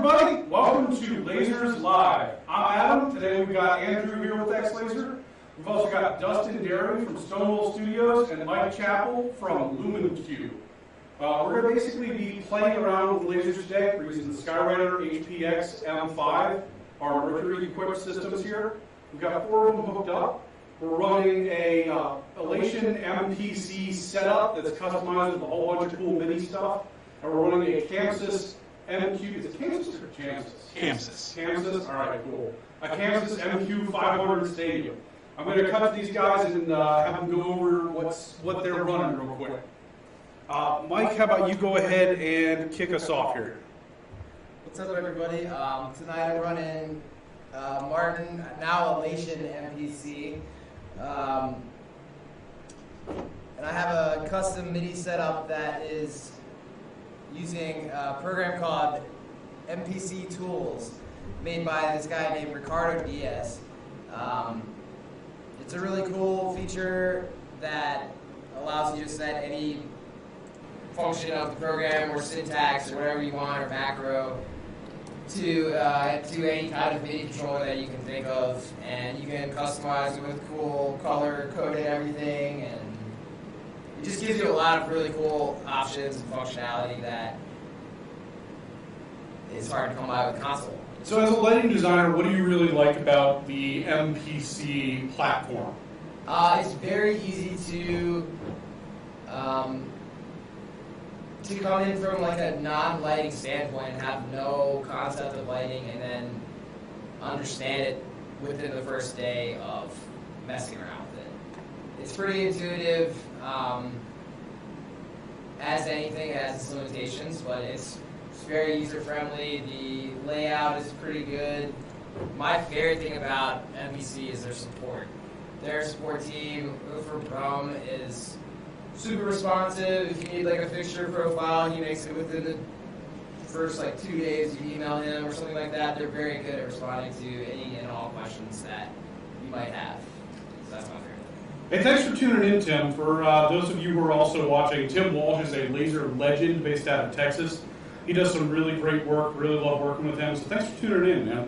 everybody, welcome to Lasers Live. I'm Adam. Today we've got Andrew here with XLaser. We've also got Dustin Derry from Stonewolf Studios and Mike Chappell from LumenCUE. We're going to basically be playing around with lasers today. We're using the Skywriter HPX M-5, our Mercury equipped systems here. We've got 4 of them hooked up. We're running a Elation MTC setup that's customized with a whole bunch of cool MIDI stuff. And we're running a ChamSys MQ, is it ChamSys or ChamSys? ChamSys. ChamSys, all right, cool. A ChamSys MQ500 Stadium. I'm going to cut to these guys and have them go over what they're running real quick. Mike, how about you go ahead and kick us off here? What's up, everybody? Tonight I'm running Martin, now Elation MPC. And I have a custom MIDI setup that is using a program called MPC Tools, made by this guy named Ricardo Diaz. It's a really cool feature that allows you to set any function of the program or syntax or whatever you want or macro to any kind of MIDI controller that you can think of, and you can customize it with cool color coded everything, and it just gives you a lot of really cool options and functionality that is hard to come by with console. So as a lighting designer, what do you really like about the MPC platform? It's very easy to come in from like a non-lighting standpoint and have no concept of lighting and then understand it within the first day of messing around with it. It's pretty intuitive, as anything, it has its limitations, but it's very user-friendly. The layout is pretty good. My favorite thing about MPC is their support. Their support team, for Brum, is super responsive. If you need like a fixture profile, he makes it within the first like 2 days. You email him or something like that. They're very good at responding to any and all questions that you might have. So that's my favorite. Hey, thanks for tuning in, Tim. For those of you who are also watching, Tim Walsh is a laser legend based out of Texas. He does some really great work. Really love working with him. So thanks for tuning in, man.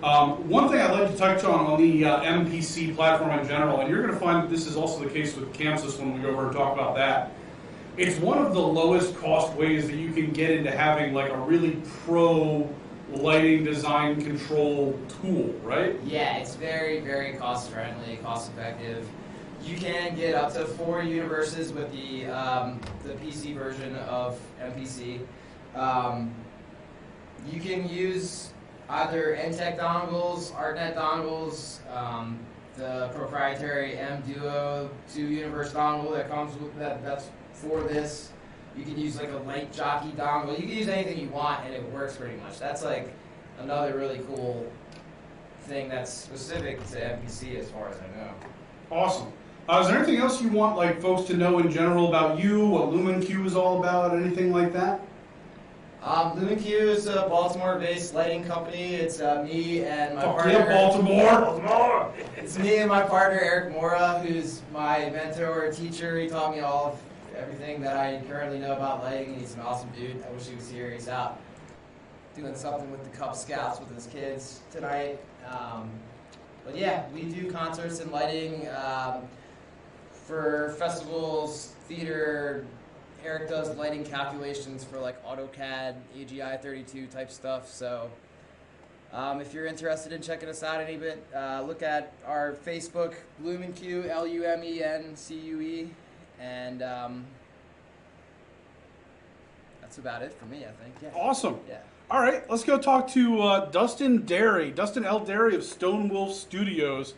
One thing I'd like to touch on the MPC platform in general, and you're going to find that this is also the case with ChamSys when we go over and talk about that. It's one of the lowest cost ways that you can get into having like a really pro lighting design control tool, right? Yeah, it's very, very cost friendly, cost effective. You can get up to 4 universes with the PC version of MPC. You can use either NTech dongles, ArtNet dongles, the proprietary M-Duo 2-universe dongle that comes with that's for this. You can use like a light jockey dongle. You can use anything you want and it works pretty much. That's like another really cool thing that's specific to MPC as far as I know. Awesome. Is there anything else you want like folks to know in general about you, what LumenCUE is all about, anything like that? LumenCUE is a Baltimore-based lighting company. It's me and my partner. Yeah, Baltimore! It's me and my partner Eric Mora, who's my mentor, teacher. He taught me all of everything that I currently know about lighting. He's an awesome dude. I wish he was here. He's out doing something with the Cub Scouts with his kids tonight. But yeah, we do concerts and lighting for festivals, theater. Eric does lighting calculations for like AutoCAD, AGI 32 type stuff. So if you're interested in checking us out any bit, look at our Facebook, LumenCUE, LumenCUE, and that's about it for me, I think. Yeah. Awesome. Yeah. All right, let's go talk to Dustin Derry, Dustin L. Derry of Stonewolf Studios,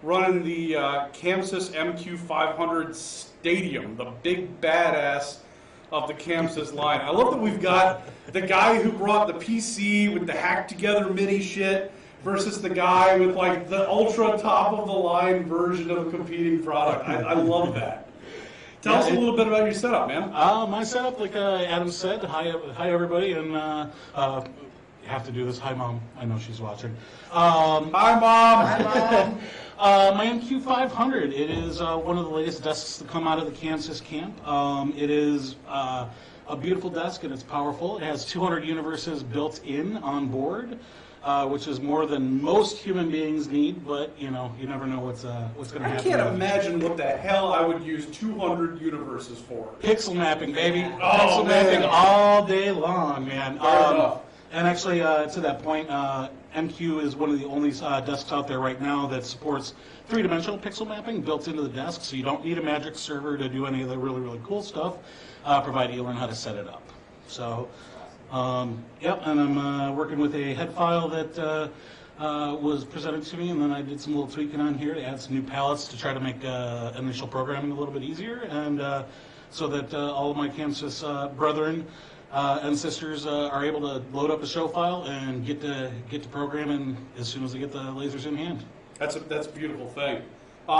running the ChamSys MQ500 Stadium, the big badass of the ChamSys line. I love that we've got the guy who brought the PC with the hacked together MIDI shit versus the guy with like the ultra top of the line version of a competing product. I love that. Tell us a little bit about your setup, man. My setup, like Adam said, hi everybody, and you have to do this. Hi, Mom. I know she's watching. Hi, Mom. Hi, Mom. My MQ500, it is one of the latest desks to come out of the ChamSys camp. It is a beautiful desk, and it's powerful. It has 200 universes built in on board, which is more than most human beings need, but you know, you never know what's going to I happen. can't imagine what the hell I would use 200 universes for. Pixel mapping, baby. Oh, Pixel mapping man. all day long, man. Fair enough. And actually, to that point, MQ is one of the only desks out there right now that supports three-dimensional pixel mapping built into the desk, so you don't need a magic server to do any of the really, really cool stuff, provided you learn how to set it up. So, yep, and I'm working with a head file that was presented to me, and then I did some little tweaking on here to add some new palettes to try to make initial programming a little bit easier, and so that all of my ChamSys brethren and sisters are able to load up a show file and get to programming as soon as they get the lasers in hand. That's a beautiful thing.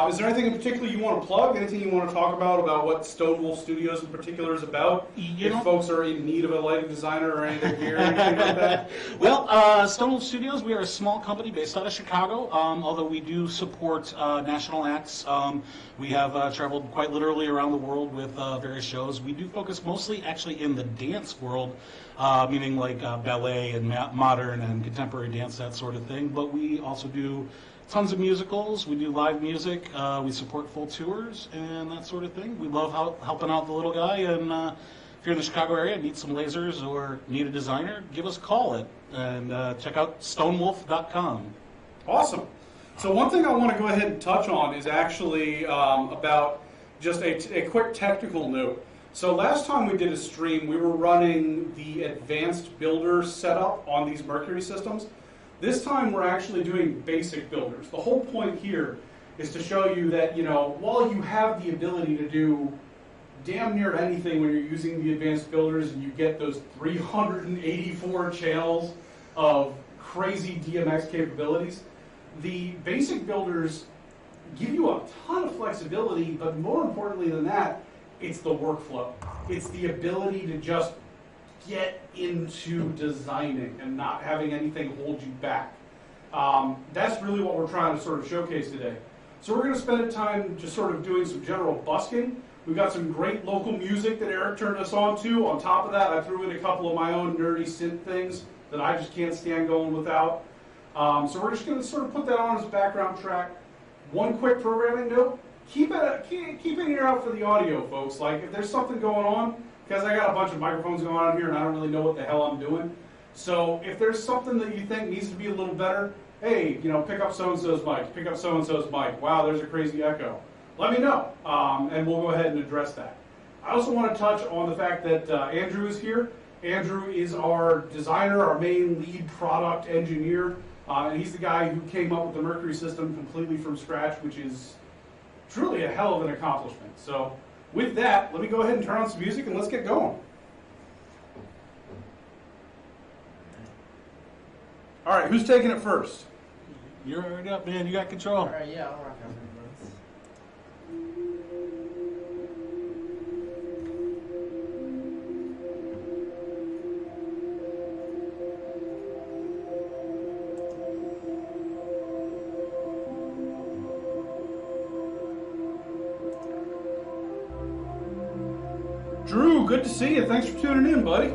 Is there anything in particular you want to plug? Anything you want to talk about what Stonewolf Studios in particular is about? If folks are in need of a lighting designer or anything here, anything like that? Well, Stonewolf Studios, we are a small company based out of Chicago, although we do support national acts. We have traveled quite literally around the world with various shows. We do focus mostly actually in the dance world, meaning like ballet and modern and contemporary dance, that sort of thing. But we also do tons of musicals, we do live music, we support full tours and that sort of thing. We love helping out the little guy, and if you're in the Chicago area, need some lasers or need a designer, give us a call and check out stonewolf.com. Awesome. So one thing I want to go ahead and touch on is actually about just a quick technical note. So last time we did a stream, we were running the advanced builder setup on these Mercury systems. This time we're actually doing basic builders. The whole point here is to show you that, you know, while you have the ability to do damn near anything when you're using the advanced builders and you get those 384 channels of crazy DMX capabilities, the basic builders give you a ton of flexibility, but more importantly than that, it's the workflow. It's the ability to just get into designing and not having anything hold you back. That's really what we're trying to sort of showcase today. So we're going to spend time just sort of doing some general busking. We've got some great local music that Eric turned us on to. On top of that, I threw in a couple of my own nerdy synth things that I just can't stand going without. So we're just going to sort of put that on as a background track. One quick programming note, keep an ear out for the audio, folks. Like, if there's something going on, because I got a bunch of microphones going on here and I don't really know what the hell I'm doing. So if there's something that you think needs to be a little better, hey, you know, pick up so-and-so's mic, pick up so-and-so's mic. Wow, there's a crazy echo. Let me know, and we'll go ahead and address that. I also want to touch on the fact that Andrew is here. Andrew is our designer, our main lead product engineer, and he's the guy who came up with the Mercury system completely from scratch, which is truly a hell of an accomplishment. So with that, let me go ahead and turn on some music and let's get going. All right, who's taking it first? You're already up, man. You got control. All right, yeah, I'll rock out there. Drew, good to see you. Thanks for tuning in, buddy.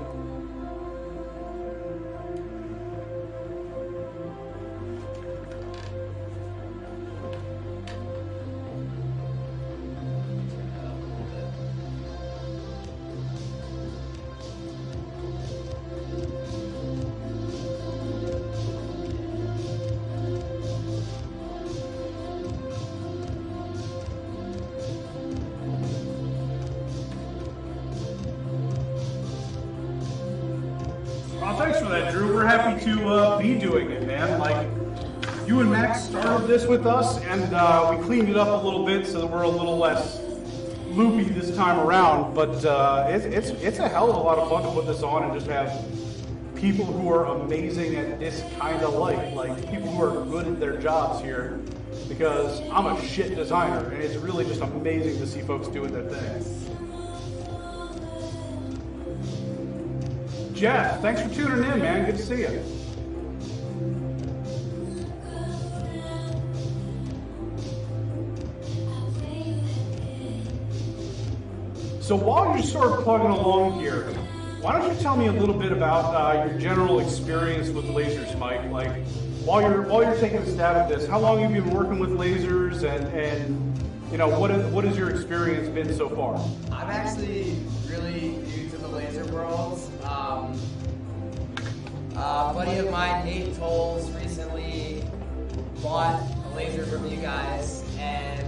Thanks for that, Drew. We're happy to be doing it, man. Like, you and Max started this with us, and we cleaned it up a little bit so that we're a little less loopy this time around. But it's a hell of a lot of fun to put this on and just have people who are amazing at this kind of light, like people who are good at their jobs here. Because I'm a shit designer, and it's really just amazing to see folks doing their thing. Jeff, thanks for tuning in, man. Good to see you. So while you're sort of plugging along here, why don't you tell me a little bit about your general experience with lasers, Mike? Like, while you're taking a stab at this, how long have you been working with lasers, and you know, what has your experience been so far? I'm actually really new to the laser world. A buddy of mine, Nate Tolles, recently bought a laser from you guys and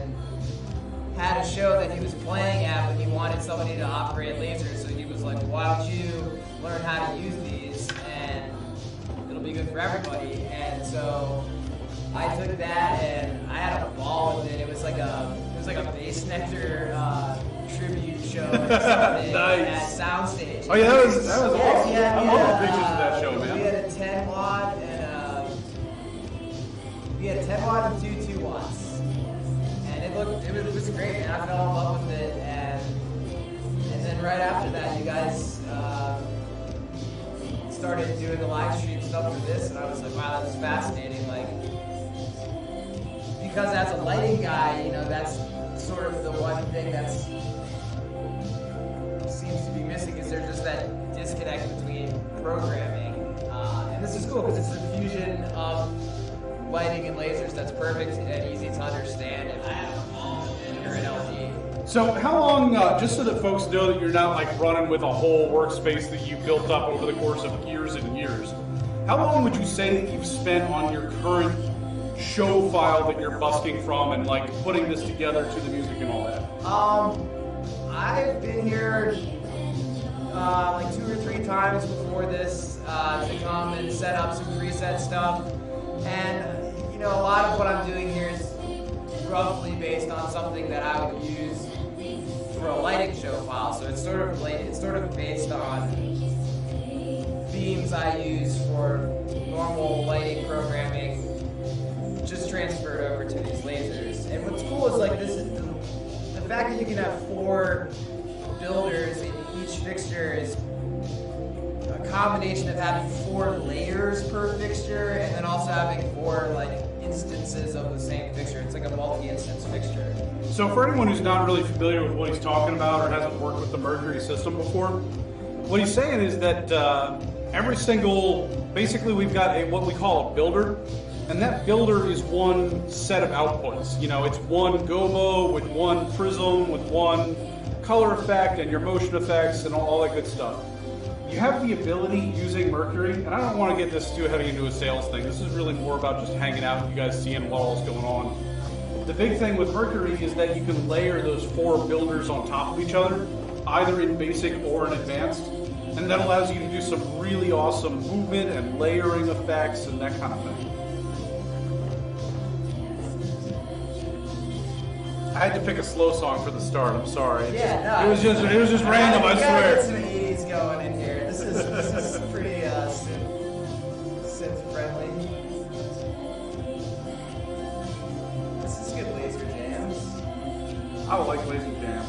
had a show that he was playing at, but he wanted somebody to operate lasers, so he was like, why don't you learn how to use these, and it'll be good for everybody. And so I took that and I had a ball with it. It was like a bass nectar tribute show or something. Nice. At Soundstage. Oh yeah, that was awesome. Yeah, I love the pictures of that show, man. We had a 10 watt and we had a 10 watt and 2 2 watts, and it was great, and I fell in love with it. And then right after that, you guys started doing the live stream stuff for this, and I was like, wow, that's fascinating. Like, because as a lighting guy, you know, that's sort of the one thing that's seems to be missing, is there's just that disconnect between programming. And this is cool because it's the fusion of lighting and lasers that's perfect and easy to understand. And I have all in here at LG. So how long, just so that folks know that you're not like running with a whole workspace that you built up over the course of years and years, how long would you say that you've spent on your current show file that you're busking from and like putting this together to the music and all that? I've been here like 2 or 3 times before this to come and set up some preset stuff, and you know, a lot of what I'm doing here is roughly based on something that I would use for a lighting show file. So it's sort of based on themes I use for normal lighting programming, just transferred over to these lasers. And what's cool is like this is the fact that you can have 4 builders and each fixture is a combination of having 4 layers per fixture and then also having 4 like instances of the same fixture. It's like a multi-instance fixture. So for anyone who's not really familiar with what he's talking about or hasn't worked with the Mercury system before, what he's saying is that every single, basically we've got what we call a builder, and that builder is one set of outputs. You know, it's one gobo with one prism with one color effect and your motion effects and all that good stuff. You have the ability using Mercury, and I don't want to get this too heavy into a sales thing. This is really more about just hanging out and you guys seeing what all's going on. The big thing with Mercury is that you can layer those 4 builders on top of each other, either in basic or in advanced, and that allows you to do some really awesome movement and layering effects and that kind of thing. I had to pick a slow song for the start. I'm sorry. Yeah, no, it was just random. I swear. Get some 80s going in here. This is pretty synth friendly. This is good laser jams. I like laser jams.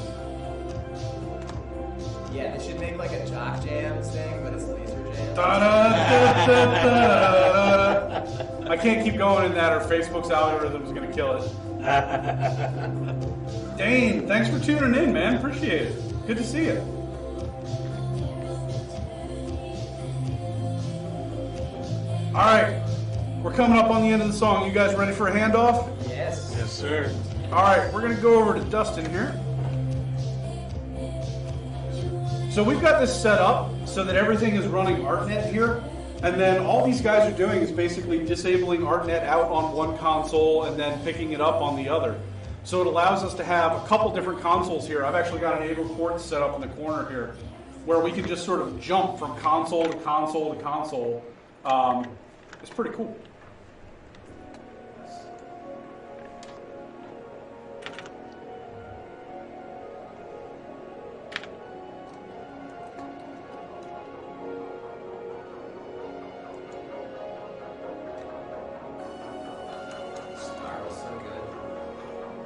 Yeah, they should make like a jock jams thing, but it's laser jams. I can't keep going in that, or Facebook's algorithm is going to kill it. Dane, thanks for tuning in, man. Appreciate it. Good to see you. All right, we're coming up on the end of the song. You guys ready for a handoff? Yes. Yes, sir. All right, we're going to go over to Dustin here. So we've got this set up so that everything is running ArtNet here. And then all these guys are doing is basically disabling ArtNet out on one console and then picking it up on the other. So it allows us to have a couple different consoles here. I've actually got an Able Quartz set up in the corner here where we can just sort of jump from console to console to console. It's pretty cool.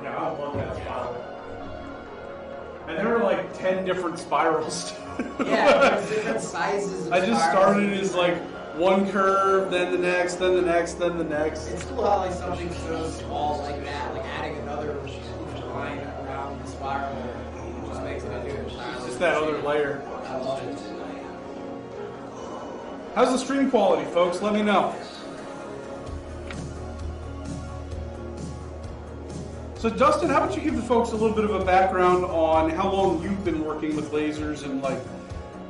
Yeah, I love that spiral. And there are like 10 different spirals. Yeah, there's different sizes of I just spirals. started as like one curve, then the next, then the next, then the next. It's cool how like something so small like that, like adding another line around the spiral just makes it into a that other layer. I love it. How's the stream quality, folks? Let me know. So Dustin, how about you give the folks a little bit of a background on how long you've been working with lasers and like,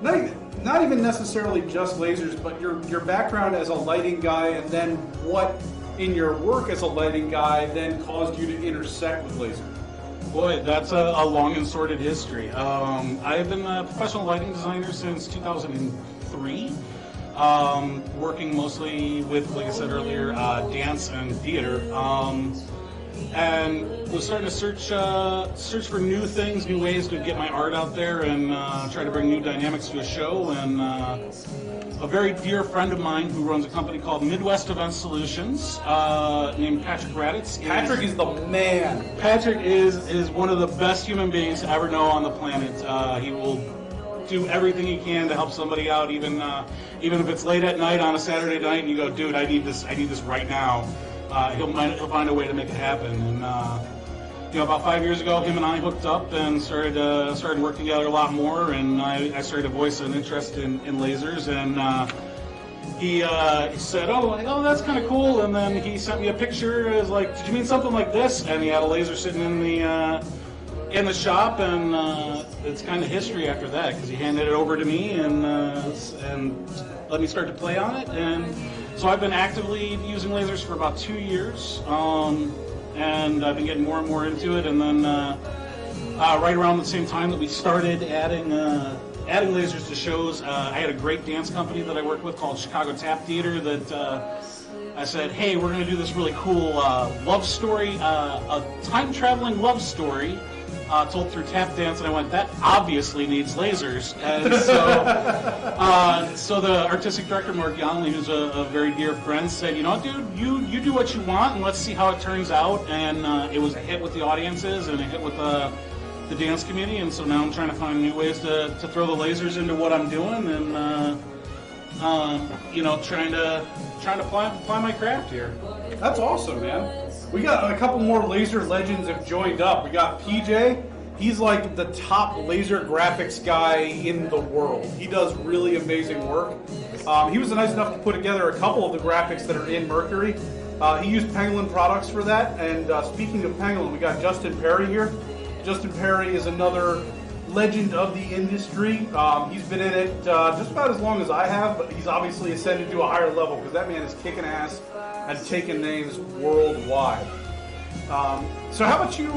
not even necessarily just lasers, but your background as a lighting guy, and then what in your work as a lighting guy then caused you to intersect with lasers? Boy, that's a long and sordid history. I've been a professional lighting designer since 2003, working mostly with, like I said earlier, dance and theater. And was starting to search for new things, new ways to get my art out there, and try to bring new dynamics to a show. And a very dear friend of mine who runs a company called Midwest Event Solutions, named Patrick Raditz. Patrick is the man. Patrick is one of the best human beings to ever know on the planet. He will do everything he can to help somebody out, even if it's late at night on a Saturday night, and you go, dude, I need this right now. He'll find a way to make it happen. And about 5 years ago, him and I hooked up and started working together a lot more. And I started to voice an interest in lasers. And he said, "Oh, that's kind of cool." And then he sent me a picture. It was like, "Did you mean something like this?" And he had a laser sitting in the shop, and it's kind of history after that, because he handed it over to me and let me start to play on it. And so I've been actively using lasers for about 2 years, and I've been getting more and more into it. And then right around the same time that we started adding lasers to shows, I had a great dance company that I worked with called Chicago Tap Theater that I said, "Hey, we're going to do this really cool love story, a time-traveling love story told through tap dance." And I went, "That obviously needs lasers." And so the artistic director, Mark Yonley, who's a very dear friend, said, "You know, dude, you do what you want, and let's see how it turns out." And it was a hit with the audiences and a hit with the dance community. And so now I'm trying to find new ways to throw the lasers into what I'm doing, and trying to apply my craft here. That's awesome, man. We got a couple more laser legends have joined up. We got PJ. He's like the top laser graphics guy in the world. He does really amazing work. He was nice enough to put together a couple of the graphics that are in Mercury. He used Pangolin products for that. And speaking of Pangolin, we got Justin Perry here. Justin Perry is another legend of the industry. He's been in it just about as long as I have, but he's obviously ascended to a higher level because that man is kicking ass and taking names worldwide. So how about you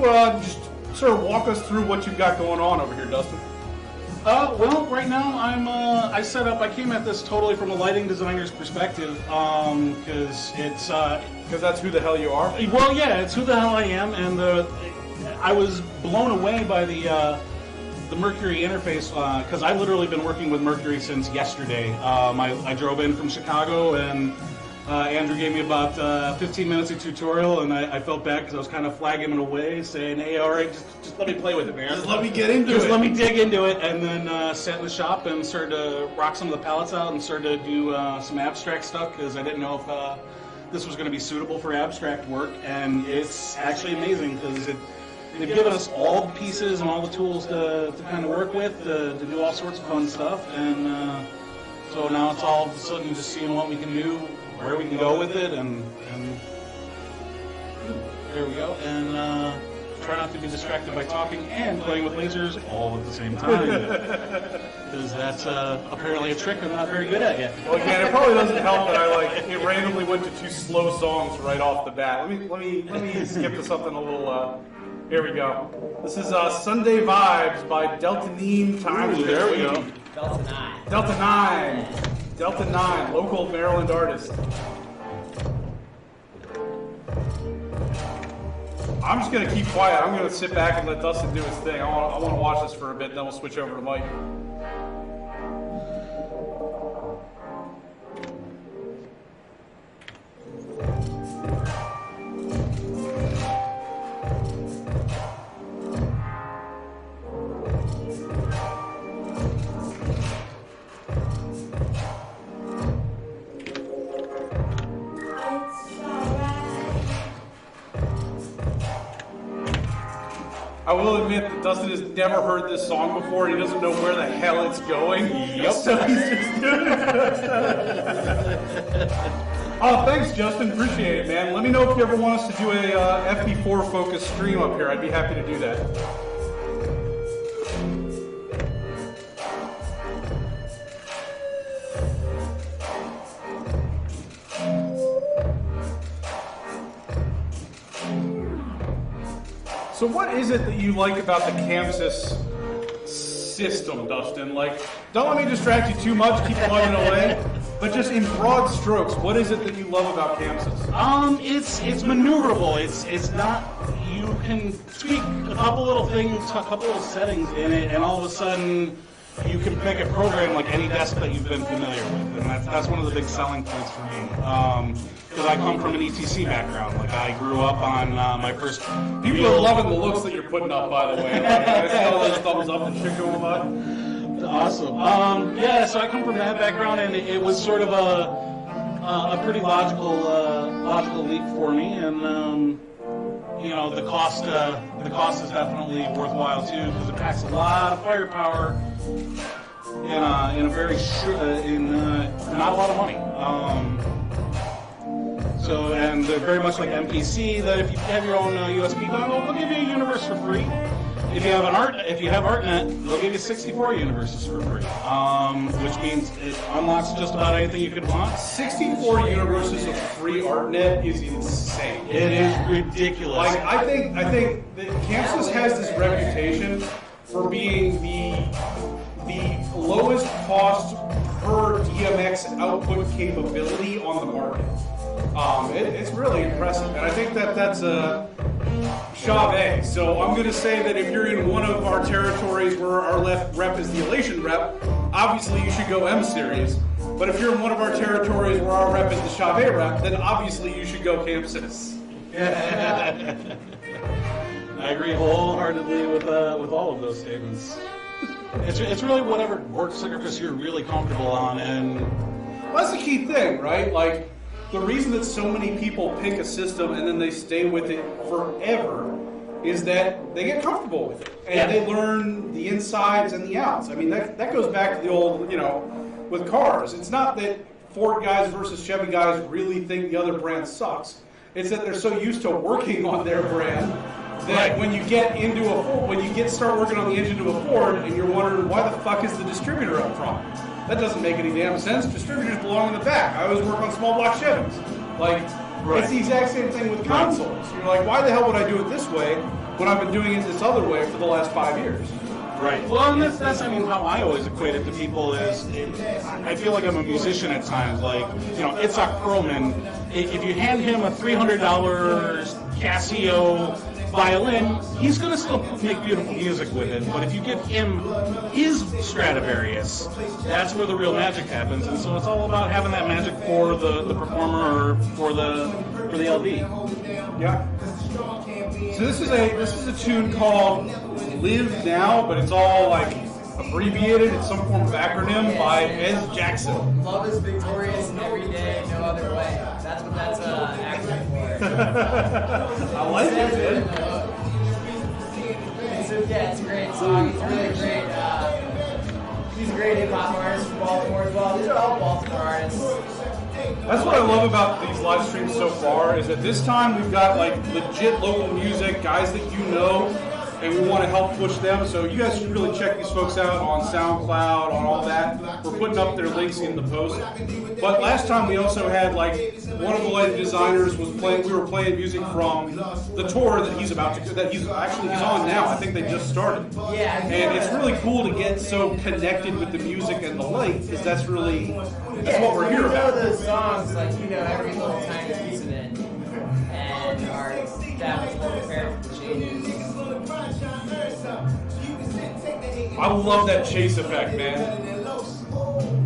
just sort of walk us through what you've got going on over here, Dustin? Well, right now I came at this totally from a lighting designer's perspective, because Because that's who the hell you are? well, yeah, it's who the hell I am, and I was blown away by the Mercury interface, because I've literally been working with Mercury since yesterday. I drove in from Chicago, and Andrew gave me about 15 minutes of tutorial, and I felt bad because I was kind of flagging it away, saying, "Hey, all right, just let me play with it, man. Just let me get into it. Just let me dig into it." And then sat in the shop and started to rock some of the palettes out and started to do some abstract stuff, because I didn't know if this was going to be suitable for abstract work. And it's actually amazing, because they've given us all the pieces and all the tools to kind of work with, to do all sorts of fun stuff. And so now it's all of a sudden just seeing what we can do, where we can go with it, and there we go. And try not to be distracted by talking and playing with lasers all at the same time, because that's apparently a trick I'm not very good at yet. Well, again, it probably doesn't help that it randomly went to 2 slow songs right off the bat. Let me skip to something a little. Here we go. This is Sunday Vibes by Delta 9. There we go. Delta 9, local Maryland artist. I'm just going to keep quiet. I'm going to sit back and let Dustin do his thing. I want to watch this for a bit, then we'll switch over to Mike. I will admit that Dustin has never heard this song before. He doesn't know where the hell it's going. Yep. So he's just doing it. Oh, thanks, Justin. Appreciate it, man. Let me know if you ever want us to do a FP4 focused stream up here. I'd be happy to do that. So what is it that you like about the ChamSys system, Dustin? Like, don't let me distract you too much, keep plugging away, but just in broad strokes, what is it that you love about ChamSys? It's maneuverable. It's not, you can tweak a couple little things, a couple little settings in it, and all of a sudden you can pick a program like any desk that you've been familiar with, and that's one of the big selling points for me. Because I come from an ETC background. Like, I grew up on my first. People are loving the looks that you're putting up, by the way. Like, I see all those thumbs up and shit going by. Awesome. Yeah, so I come from that background, and it was sort of a pretty logical leap for me, and you know, the cost is definitely worthwhile too, because it packs a lot of firepower in a very not a lot of money. So, and they're very much like MPC, that if you have your own USB dongle, they'll give you a universe for free. If you have ArtNet, they'll give you 64 universes for free, which means it unlocks just about anything you could want. 64 universes of free ArtNet is insane. It is ridiculous. Like, I think that ChamSys has this reputation for being the lowest cost per DMX output capability on the market. It's really impressive, and I think that's a Chappell. So I'm going to say that if you're in one of our territories where our left rep is the Elation rep, obviously you should go M series. But if you're in one of our territories where our rep is the Chappell rep, then obviously you should go ChamSys. I agree wholeheartedly with all of those statements. It's really whatever work surface you're really comfortable on, and that's the key thing, right? Like, the reason that so many people pick a system and then they stay with it forever is that they get comfortable with it and they learn the insides and the outs. I mean, that goes back to the old, with cars. It's not that Ford guys versus Chevy guys really think the other brand sucks. It's that they're so used to working on their brand that when you get into start working on the engine to a Ford and you're wondering why the fuck is the distributor up front? That doesn't make any damn sense. Distributors belong in the back. I always work on small block Chevys. Like, It's the exact same thing with consoles. You're like, why the hell would I do it this way when I've been doing it this other way for the last 5 years? Right. Well, and that's how I always equate it to people is, I feel like I'm a musician at times. Like, Itzhak Perlman, if you hand him a $300 Casio violin, he's going to still make beautiful music with it. But if you give him his Stradivarius, that's where the real magic happens. And so it's all about having that magic for the performer or for the LD. Yeah. So this is a tune called "Live Now," but it's all like abbreviated. It's some form of acronym by Ez Jackson. Love is victorious in every day, no other way. That's what that's acronym for. I like it, man. It's a great song. It's really great. He's a great hip hop artist from Baltimore as well. These are all Baltimore artists. That's what I love about these live streams so far, is that this time we've got like legit local music, guys that you know, and we want to help push them. So you guys should really check these folks out on SoundCloud, on all that. We're putting up their links in the post. But last time we also had like one of the lighting designers was playing. We were playing music from the tour that he's about to. He's on now. I think they just started. Yeah. And it's really cool to get so connected with the music and the light, because that's what we're here about. You know those songs, like every little tiny piece of it, and are that much more prepared for the changes. I love that chase effect, man.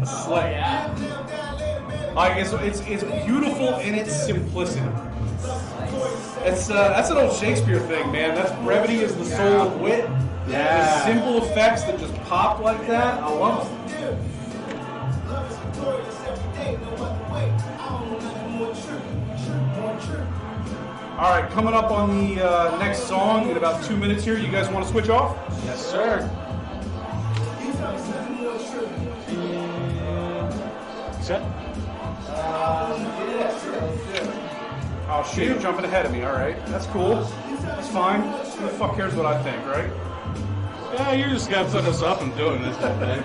Slay. Yeah. Like it's beautiful in its simplicity. That's an old Shakespeare thing, man. That's brevity is the soul of wit. Yeah. The simple effects that just pop like that. I love them. All right, coming up on the next song in about 2 minutes here. You guys want to switch off? Yes, sir. Set? Oh shit, you're jumping ahead of me. All right, that's cool. That's fine. Who the fuck cares what I think, right? Yeah, you just got to put us up and doing this whole thing.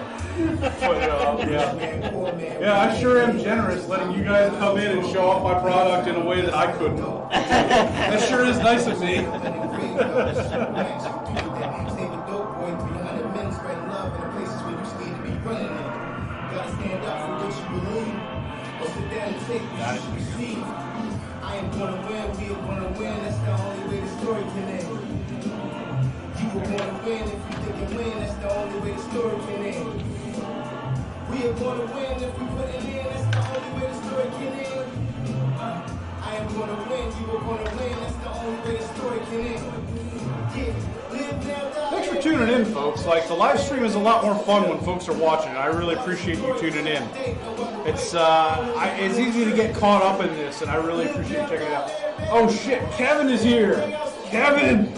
Yeah, I sure am generous letting you guys come in and show off my product in a way that I couldn't. That sure is nice of me. I am gonna win, we are gonna win, that's the only way the story can end. You are gonna win if you think you win, that's the only way the story can end. We are gonna win if we put it in, that's the only way the story can end. I am gonna win, you are gonna win, that's the only way the story can end. Thanks for tuning in, folks. Like, the live stream is a lot more fun when folks are watching it. I really appreciate you tuning in. It's easy to get caught up in this, and I really appreciate checking it out. Oh shit, Kevin is here. Kevin!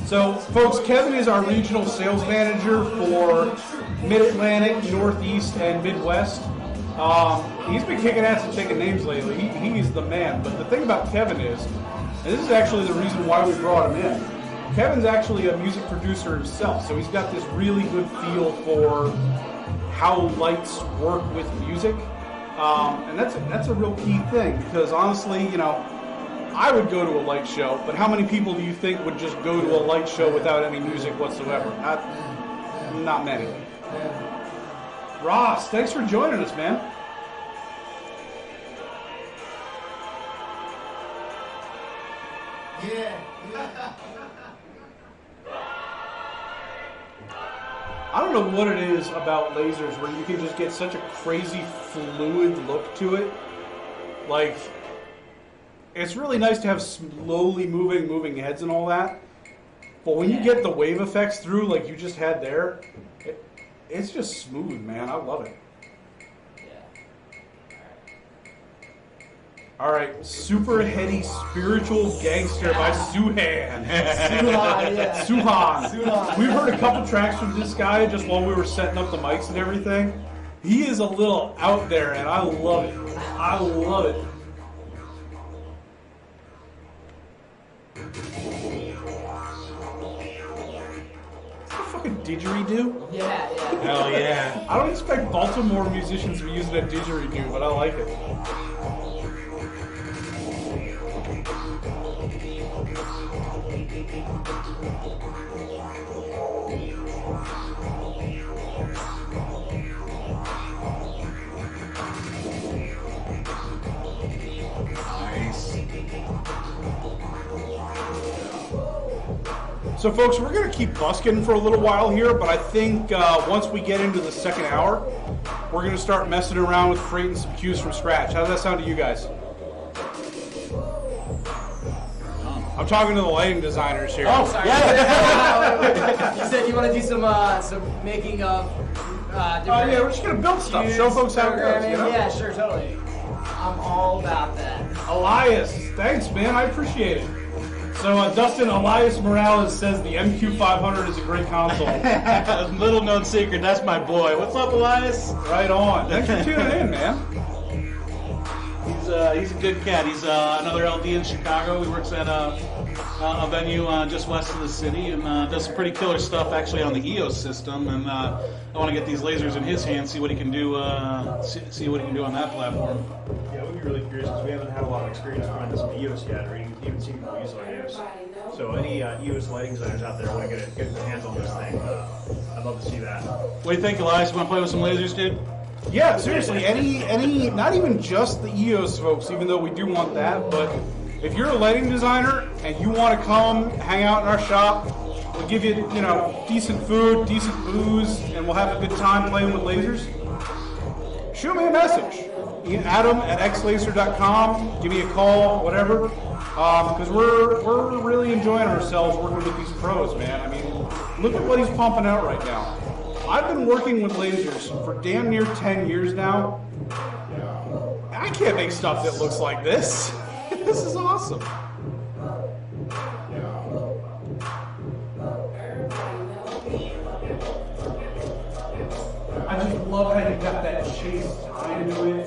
So, folks, Kevin is our regional sales manager for Mid-Atlantic, Northeast, and Midwest. He's been kicking ass and taking names lately. He is the man. But the thing about Kevin is, and this is actually the reason why we brought him in, Kevin's actually a music producer himself, so he's got this really good feel for how lights work with music. And that's a real key thing, because honestly, you know, I would go to a light show, but how many people do you think would just go to a light show without any music whatsoever? Not many. Ross, thanks for joining us, man. Yeah. I don't know what it is about lasers where you can just get such a crazy fluid look to it. Like, it's really nice to have slowly moving heads and all that. But when you get the wave effects through, like you just had there, it's just smooth, man. I love it. All right, Super Heady Spiritual Gangster by Suhan. Suhan. We've heard a couple tracks from this guy just while we were setting up the mics and everything. He is a little out there, and I love it. I love it. Fucking didgeridoo? Yeah. Hell yeah. I don't expect Baltimore musicians to be using a didgeridoo, but I like it. So folks, we're going to keep busking for a little while here, but I think once we get into the second hour, we're going to start messing around with creating some cues from scratch. How does that sound to you guys? I'm talking to the lighting designers here. Oh, sorry. Yeah. You said you want to do some making of different... Oh yeah, we're just going to build stuff, show folks how it goes, you know? Yeah, sure, totally. I'm all about that. Elias, thanks man, I appreciate it. So Dustin, Elias Morales says the MQ500 is a great console. Little known secret, that's my boy. What's up, Elias? Right on. Thanks for tuning in, man. He's a good cat. He's another LD in Chicago. He works at a venue just west of the city and does some pretty killer stuff actually on the EOS system. And I want to get these lasers in his hands, see what he can do. See what he can do on that platform. Yeah, we'd be really curious because we haven't had a lot of experience running some EOS yet, or even seen people use our EOS. So any EOS lighting designers out there want to get their hands on this thing, I'd love to see that. What do you think, Elias? You want to play with some lasers, dude? Yeah, seriously, any, not even just the EOS folks, even though we do want that, but if you're a lighting designer and you want to come hang out in our shop, we'll give you, you know, decent food, decent booze, and we'll have a good time playing with lasers. Shoot me a message. Adam at xlaser.com, give me a call, whatever, because we're really enjoying ourselves working with these pros, man. I mean, look at what he's pumping out right now. I've been working with lasers for damn near 10 years now. I can't make stuff that looks like this. This is awesome. that chase time to it.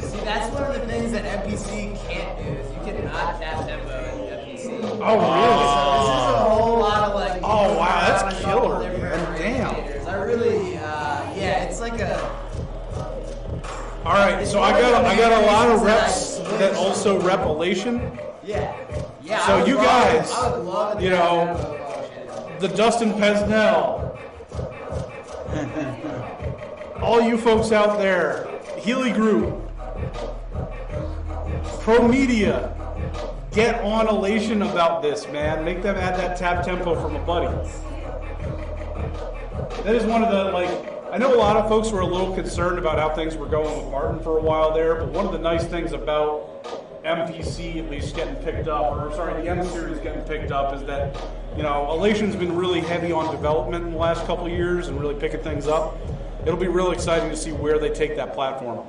See, that's one of the things that MPC can't do, is you cannot tap tempo in MPC. Oh, really? So this is a whole lot of like... Oh, wow, that's a couple killer, different man. Damn. indicators. I really, yeah, it's like a... All right, so I got a lot of reps that also rep Elation. Yeah. Yeah. So you guys, I would love to you know, the Dustin Pesnell, all you folks out there, Healy Group, Pro Media, get on Elation about this, man. Make them add that tap tempo from a buddy. That is one of the, like, I know a lot of folks were a little concerned about how things were going with Martin for a while there, but one of the nice things about MTC at least getting picked up, or sorry, the M series getting picked up, is that, you know, Elation's been really heavy on development in the last couple of years and really picking things up. It'll be real exciting to see where they take that platform.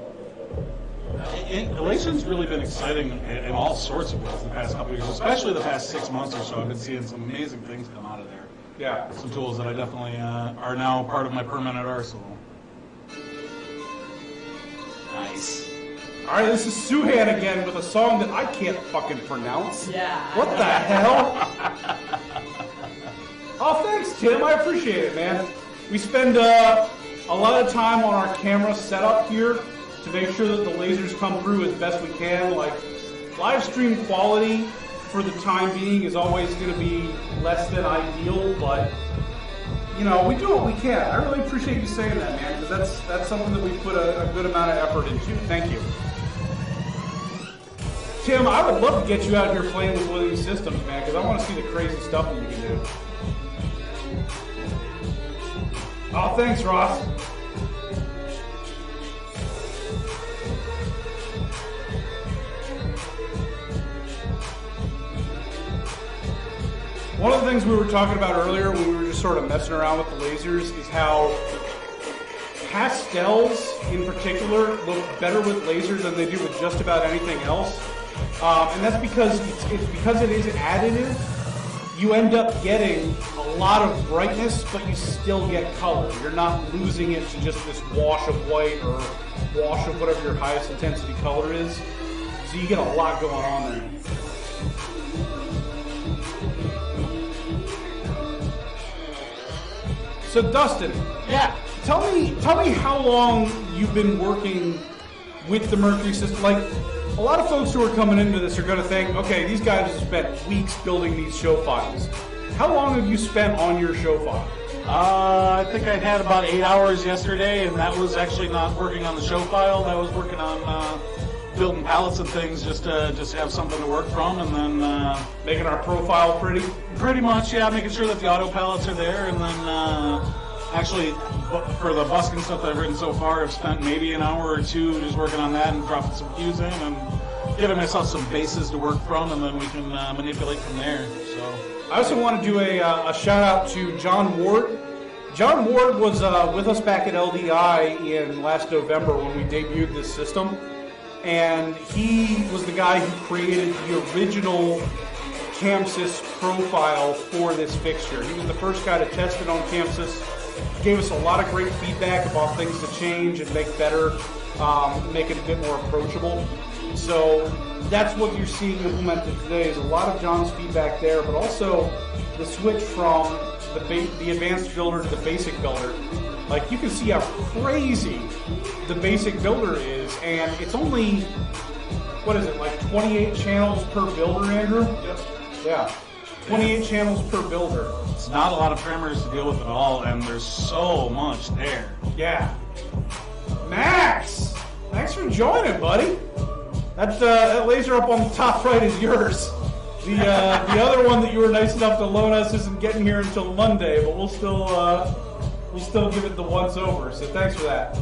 Elation's really been exciting in all sorts of ways the past couple of years, especially the past 6 months or so. I've been seeing some amazing things come out of there. Yeah. Some tools that I definitely are now part of my permanent arsenal. Nice. All right, this is Suhan again with a song that I can't fucking pronounce. Yeah. What the hell? Oh, thanks, Tim. I appreciate it, man. We spend a lot of time on our camera setup here to make sure that the lasers come through as best we can. Like, live stream quality for the time being is always going to be less than ideal, but you know, we do what we can. I really appreciate you saying that, man, because that's something that we put a good amount of effort into. Thank you. Tim, I would love to get you out here playing with one of these systems, man, because I want to see the crazy stuff that you can do. Oh, thanks, Ross. One of the things we were talking about earlier when we were just sort of messing around with the lasers is how pastels in particular look better with lasers than they do with just about anything else. And that's because it's because it is additive. You end up getting a lot of brightness, but you still get color. You're not losing it to just this wash of white or wash of whatever your highest intensity color is. So you get a lot going on there. So Dustin, Yeah. tell me how long you've been working with the Mercury system. Like, a lot of folks who are coming into this are going to think, okay, these guys have spent weeks building these show files. How long have you spent on your show file? I think I had about 8 hours yesterday, and that was actually not working on the show file. That was working on building palettes and things just to have something to work from, and then Making our profile pretty? pretty much, yeah, making sure that the auto palettes are there, and then actually for the busking stuff that I've written so far, I've spent maybe an hour or two just working on that and dropping some cues in and giving myself some bases to work from, and then we can manipulate from there. So I also want to do a shout out to John Ward. John Ward was with us back at LDI in last November when we debuted this system. And he was the guy who created the original ChamSys profile for this fixture. He was the first guy to test it on ChamSys. He gave us a lot of great feedback about things to change and make better, make it a bit more approachable. So that's what you're seeing implemented today is a lot of John's feedback there, but also the switch from the advanced builder to the basic builder. Like, you can see how crazy the basic builder is, and it's only, what is it, like 28 channels per builder, Andrew? Yep. Yeah, 28 channels per builder. it's not a lot of parameters to deal with at all, and there's so much there. Yeah. Max, thanks for joining, buddy. That laser up on the top right is yours. The other one that you were nice enough to loan us isn't getting here until Monday, but we'll still give it the once over. So thanks for that.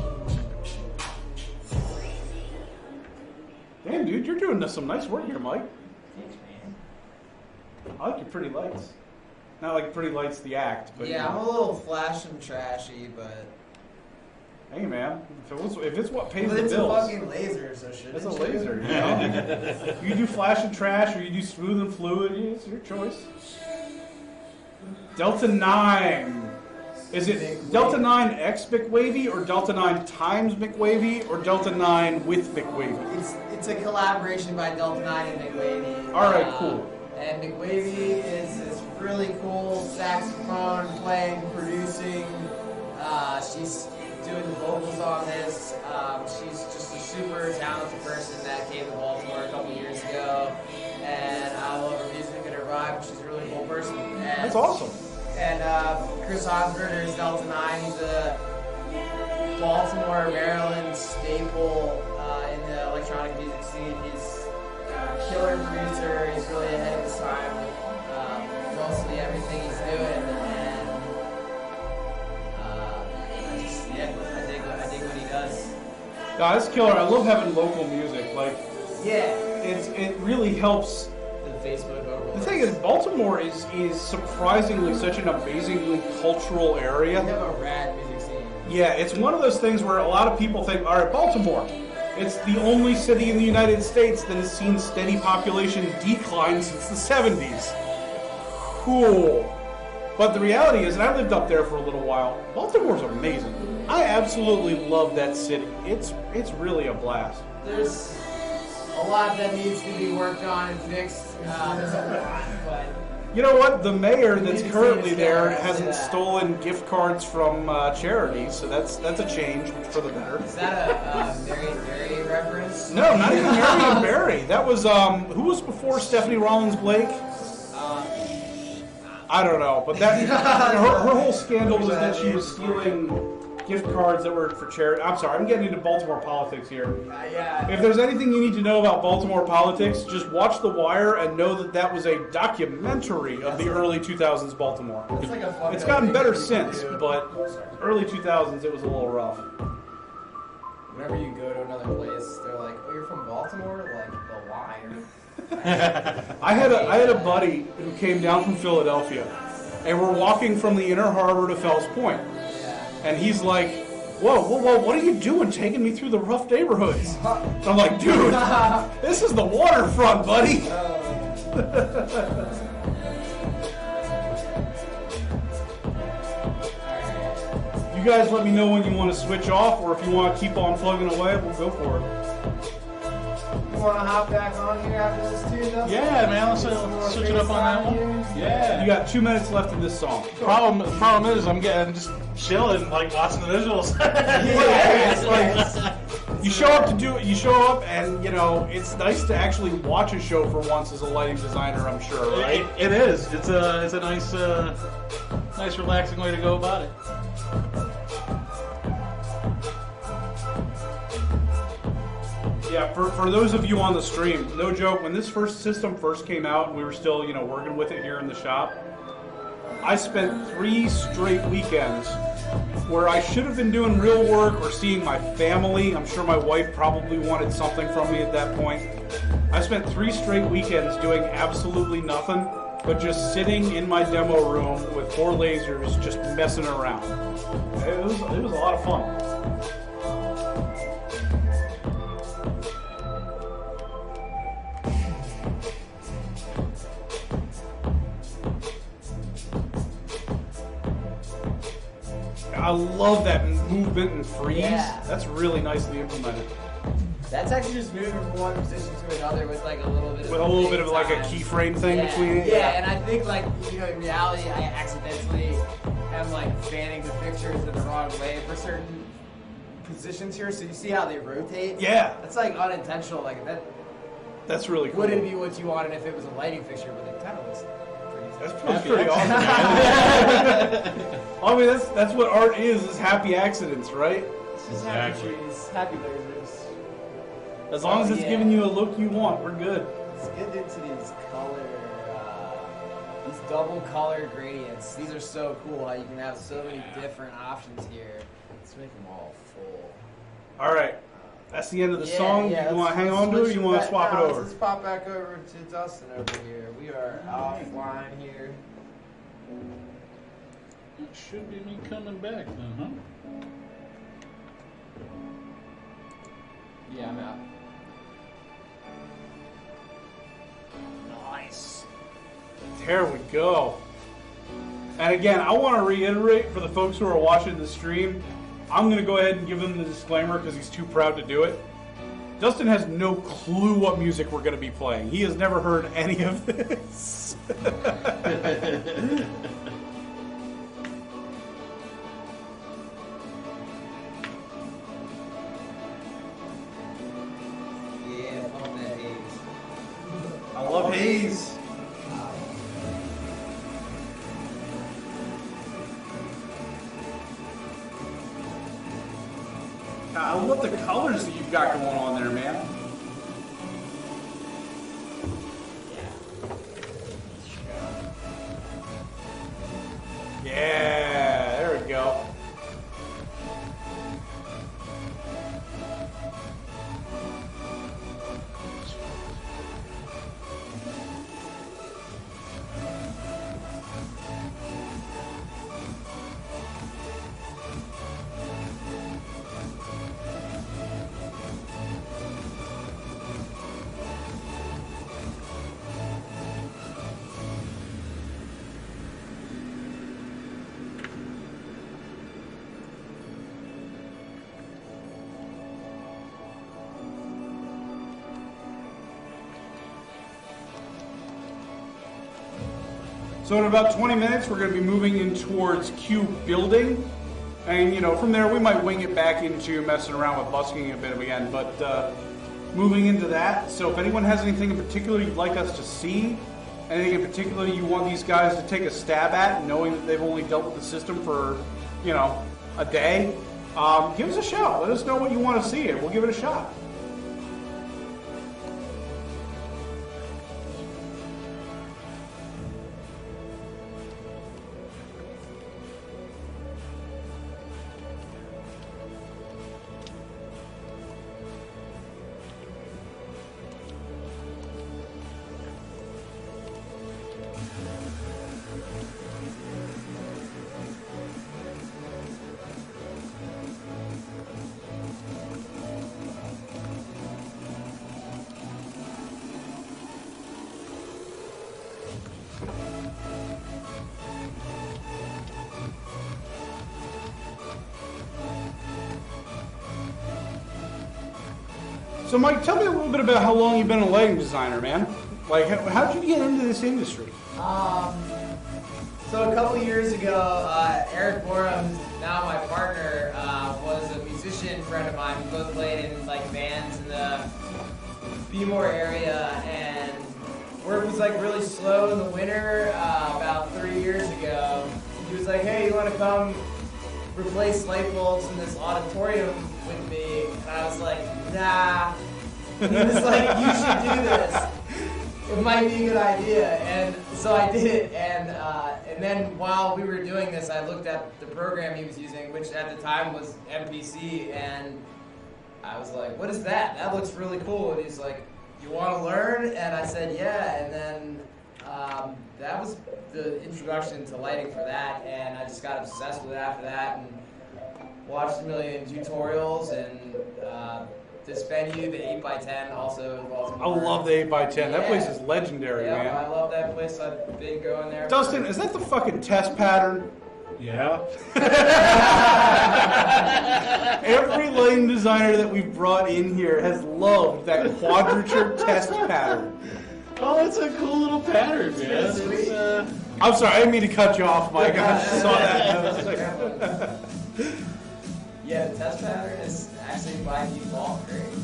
Damn, dude, you're doing some nice work here, Mike. Thanks, man. I like your pretty lights. Not like pretty lights the act, but Yeah, I'm a little flash and trashy, but hey, man, if it's what pays but the it's bills. a fucking laser, so shouldn't It's a you? laser, you know? You do flash and trash, or you do smooth and fluid, it's your choice. Delta 9. Is it Delta 9 X McWavy or Delta 9 times McWavy or Delta 9 with McWavy? It's a collaboration by Delta 9 and McWavy. All right, cool. And McWavy is this really cool saxophone playing, producing. She's doing the vocals on this. She's just a super talented person that came to Baltimore a couple years ago. And I love her music and her vibe. She's a really cool person. And, That's awesome. And Chris Osberger is Delta 9. He's a Baltimore, Maryland staple in the electronic music scene. He's a killer producer. He's really ahead of his time with mostly everything he's doing. And I dig what he does. No, that's killer. I love having local music. Like, Yeah. it really helps. The Facebook overlay. The thing is, Baltimore is surprisingly such an amazingly cultural area. We have a rad music scene. Yeah, it's one of those things where a lot of people think, all right, Baltimore, it's the only city in the United States that has seen steady population decline since the 70s. Cool. But the reality is, and I lived up there for a little while, Baltimore's amazing. I absolutely love that city. It's really a blast. There's a lot that needs to be worked on and fixed. There's a lot, but You know what? The mayor that's Music currently scene is there gonna hasn't do that. stolen gift cards from charities, so that's a change for the better. is that a Derry reference? No, not even Marion Barry. That was who was before Stephanie Rollins Blake? I don't know, but that her whole scandal was that she was stealing gift cards that were for charity. I'm sorry, I'm getting into Baltimore politics here. Yeah. If there's anything you need to know about Baltimore politics, just watch The Wire and know that that was a documentary of the early 2000s Baltimore. It's like a fucked It's up gotten thing better people since, do. but early 2000s it was a little rough. Whenever you go to another place, they're like, "Oh, you're from Baltimore?" Like The Wire. I had a buddy who came down from Philadelphia, and we're walking from the Inner Harbor to Fells Point. And he's like, whoa, what are you doing taking me through the rough neighborhoods? And I'm like, dude, this is the waterfront, buddy. You guys let me know when you want to switch off, or if you want to keep on plugging away, we'll go for it. You want to hop back on here after this too, Dustin? Yeah, man, let's switch it up on that one. Yeah. You got 2 minutes left in this song. Problem is, I'm just chilling, like watching the visuals. It's like you show up to do it. You show up, and you know it's nice to actually watch a show for once as a lighting designer. I'm sure, right? It is. It's a nice relaxing way to go about it. Yeah, for those of you on the stream, no joke, when this system first came out and we were still, working with it here in the shop, I spent 3 straight weekends where I should have been doing real work or seeing my family. I'm sure my wife probably wanted something from me at that point. I spent 3 straight weekends doing absolutely nothing, but just sitting in my demo room with 4 lasers just messing around. It was a lot of fun. I love that movement and freeze. Yeah. That's really nicely implemented. That's actually just moving from one position to another with like a little bit of With a little bit of like a time. keyframe thing Yeah, between it. Yeah, and I think like, in reality, I accidentally am like fanning the fixtures in the wrong way for certain positions here. So you see how they rotate? Yeah. That's like unintentional. Like that That's really cool. wouldn't be what you wanted if it was a lighting fixture, but it kind of looks pretty. That's pretty awesome. Man. I mean, that's what art is happy accidents, right? It's just happy trees, happy lasers. As long as it's Yeah. giving you a look you want, we're good. Let's get into these these double color gradients. These are so cool how you can have so many different options here. Let's make them all full. All right. That's the end of the song. You want to hang on to it or you want to swap it over? Let's pop back over to Dustin over here. We are offline here. It should be me coming back then, huh? Yeah, I'm out. Nice. There we go. And again, I want to reiterate for the folks who are watching the stream, I'm going to go ahead and give him the disclaimer because he's too proud to do it. Dustin has no clue what music we're going to be playing. He has never heard any of this. Yeah, pump that haze. I love haze. I love the colors that you've got going on there, man. Yeah, there we go. So in about 20 minutes, we're going to be moving in towards Q building. And, you know, from there, we might wing it back into messing around with busking a bit again. But moving into that, so if anyone has anything in particular you'd like us to see, anything in particular you want these guys to take a stab at, knowing that they've only dealt with the system for, you know, a day, give us a shout. Let us know what you want to see, and we'll give it a shot. So Mike, tell me a little bit about how long you've been a lighting designer, man. Like, how'd you get into this industry? So a couple years ago, Eric Borum, who's now my partner, was a musician friend of mine. We both played in like bands in the Bmore area, and work was like really slow in the winter. About 3 years ago, he was like, "Hey, you want to come replace light bulbs in this auditorium with me?" And I was like, "Nah." And he was like, "You should do this. It might be a good idea." And so I did it, and then while we were doing this, I looked at the program he was using, which at the time was MPC, and I was like, "What is that? That looks really cool." And he's like, "You want to learn?" And I said, "Yeah." And then that was the introduction to lighting for that, and I just got obsessed with it after that, and watched a million tutorials, and this venue, the 8x10, also in Baltimore. I love the 8x10. Yeah. That place is legendary, Yeah, man. I love that place. I've been going there. Dustin, is that the fucking test pattern? Yeah. Every lighting designer that we've brought in here has loved that quadrature test pattern. Oh, it's a cool little pattern, man. Sweet. I'm sorry, I didn't mean to cut you off, Mike. I just saw that. Yeah, the test pattern is actually by default great.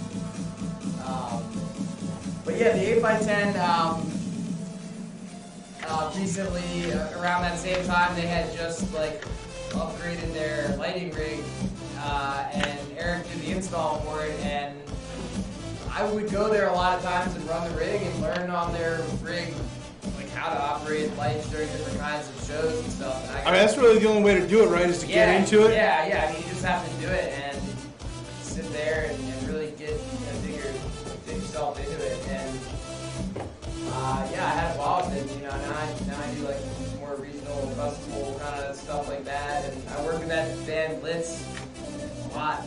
But yeah, the 8x10, recently, around that same time, they had just like upgraded their lighting rig, and Eric did the install for it, and I would go there a lot of times and run the rig and learn on their rig like how to operate lights during different kinds of shows and stuff. And I mean, that's really the only way to do it, right, is to get into it? Yeah, I mean, you just have to do it and sit there and really get dig yourself into it. And yeah, I had a while with it, you know, now I do like more regional festival kind of stuff like that, and I work with that band Blitz a lot.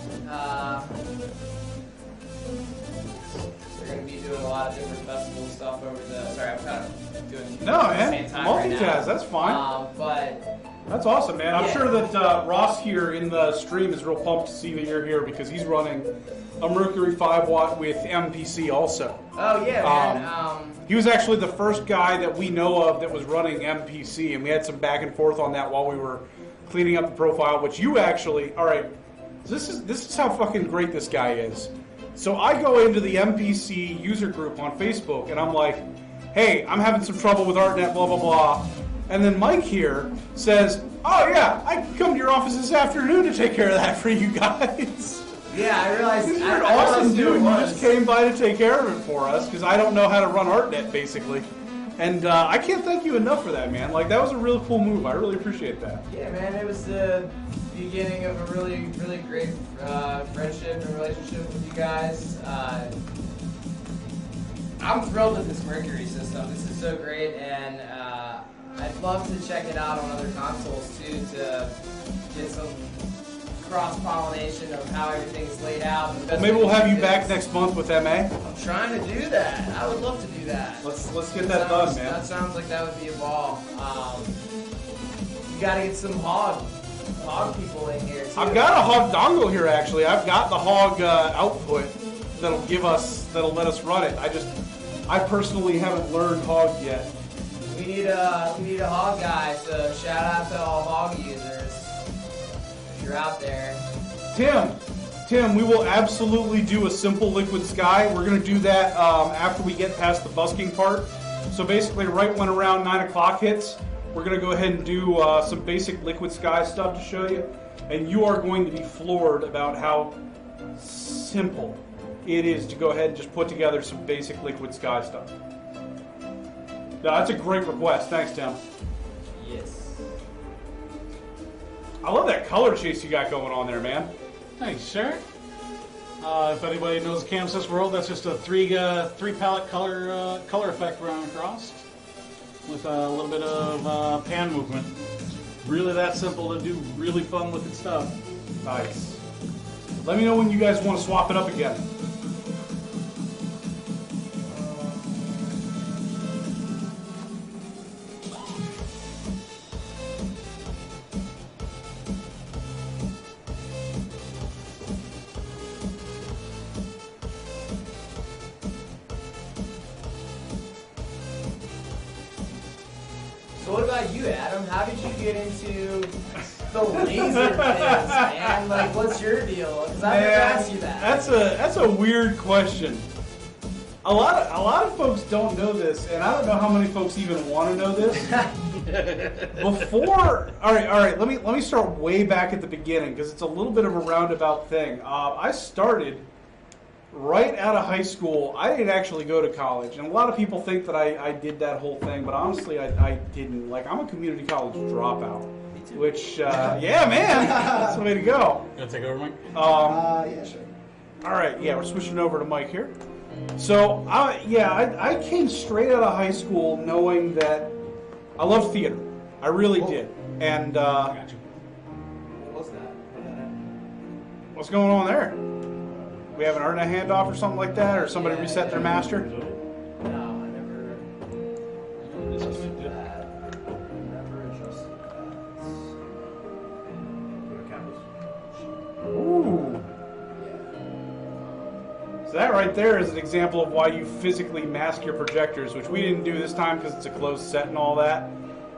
We're going to be doing a lot of different festival stuff over the. Sorry, I'm kind of doing two No, things at the man. same time right now. Multitask, that's fine. But That's awesome, man. I'm Yeah. sure that Ross here in the stream is real pumped to see that you're here because he's running a Mercury 5-watt with MPC also. Oh yeah, man. He was actually the first guy that we know of that was running MPC, and we had some back and forth on that while we were cleaning up the profile, which you actually, all right, this is how fucking great this guy is. So I go into the MPC user group on Facebook, and I'm like, hey, I'm having some trouble with ArtNet, blah, blah, blah. And then Mike here says, oh yeah, I can come to your office this afternoon to take care of that for you guys. Yeah, I realized. You're I an awesome realized who it dude. You was. just came by to take care of it for us because I don't know how to run ArtNet basically. And I can't thank you enough for that, man. Like, that was a real cool move. I really appreciate that. Yeah, man, it was the beginning of a really, really great friendship and relationship with you guys. I'm thrilled with this Mercury system. This is so great, and I'd love to check it out on other consoles too to get some cross-pollination of how everything's laid out. And the Well, best maybe way we'll to have do you back this. next month with MA. I'm trying to do that. I would love to do that. Let's get that done, man. That sounds like that would be a ball. You gotta get some hog people in here too. I've got a hog dongle here actually. I've got the hog output that'll let us run it. I personally haven't learned hog yet. We need a hog guy. So shout out to all hog users. If you're out there. Tim, we will absolutely do a simple liquid sky. We're going to do that after we get past the busking part. So basically, right when around 9 o'clock hits, we're going to go ahead and do some basic liquid sky stuff to show you. And you are going to be floored about how simple it is to go ahead and just put together some basic liquid sky stuff. No, that's a great request. Thanks, Tim. Yes. I love that color chase you got going on there, man. Thanks, sir. If anybody knows ChamSys World, that's just a three palette color effect run across with a little bit of pan movement. Really that simple to do really fun looking stuff. Nice. Let me know when you guys want to swap it up again. So what about you, Adam? How did you get into the laser biz, man? Like, what's your deal? Because I've never asked you that. That's a weird question. A lot of folks don't know this, and I don't know how many folks even want to know this. All right. Let me start way back at the beginning because it's a little bit of a roundabout thing. I started right out of high school. I didn't actually go to college, and a lot of people think that I did that whole thing, but honestly, I didn't. Like, I'm a community college dropout, which yeah, man, that's the way to go. You gonna take over, Mike? Yeah, sure. All right, yeah, we're switching over to Mike here. So, I came straight out of high school knowing that I loved theater. I really did. And Got you. What was that? what's going on there? We have an ArtNet handoff or something like that, or somebody Yeah, reset their master? No, I never. Never adjusted that. Ooh. So that right there is an example of why you physically mask your projectors, which we didn't do this time because it's a closed set and all that.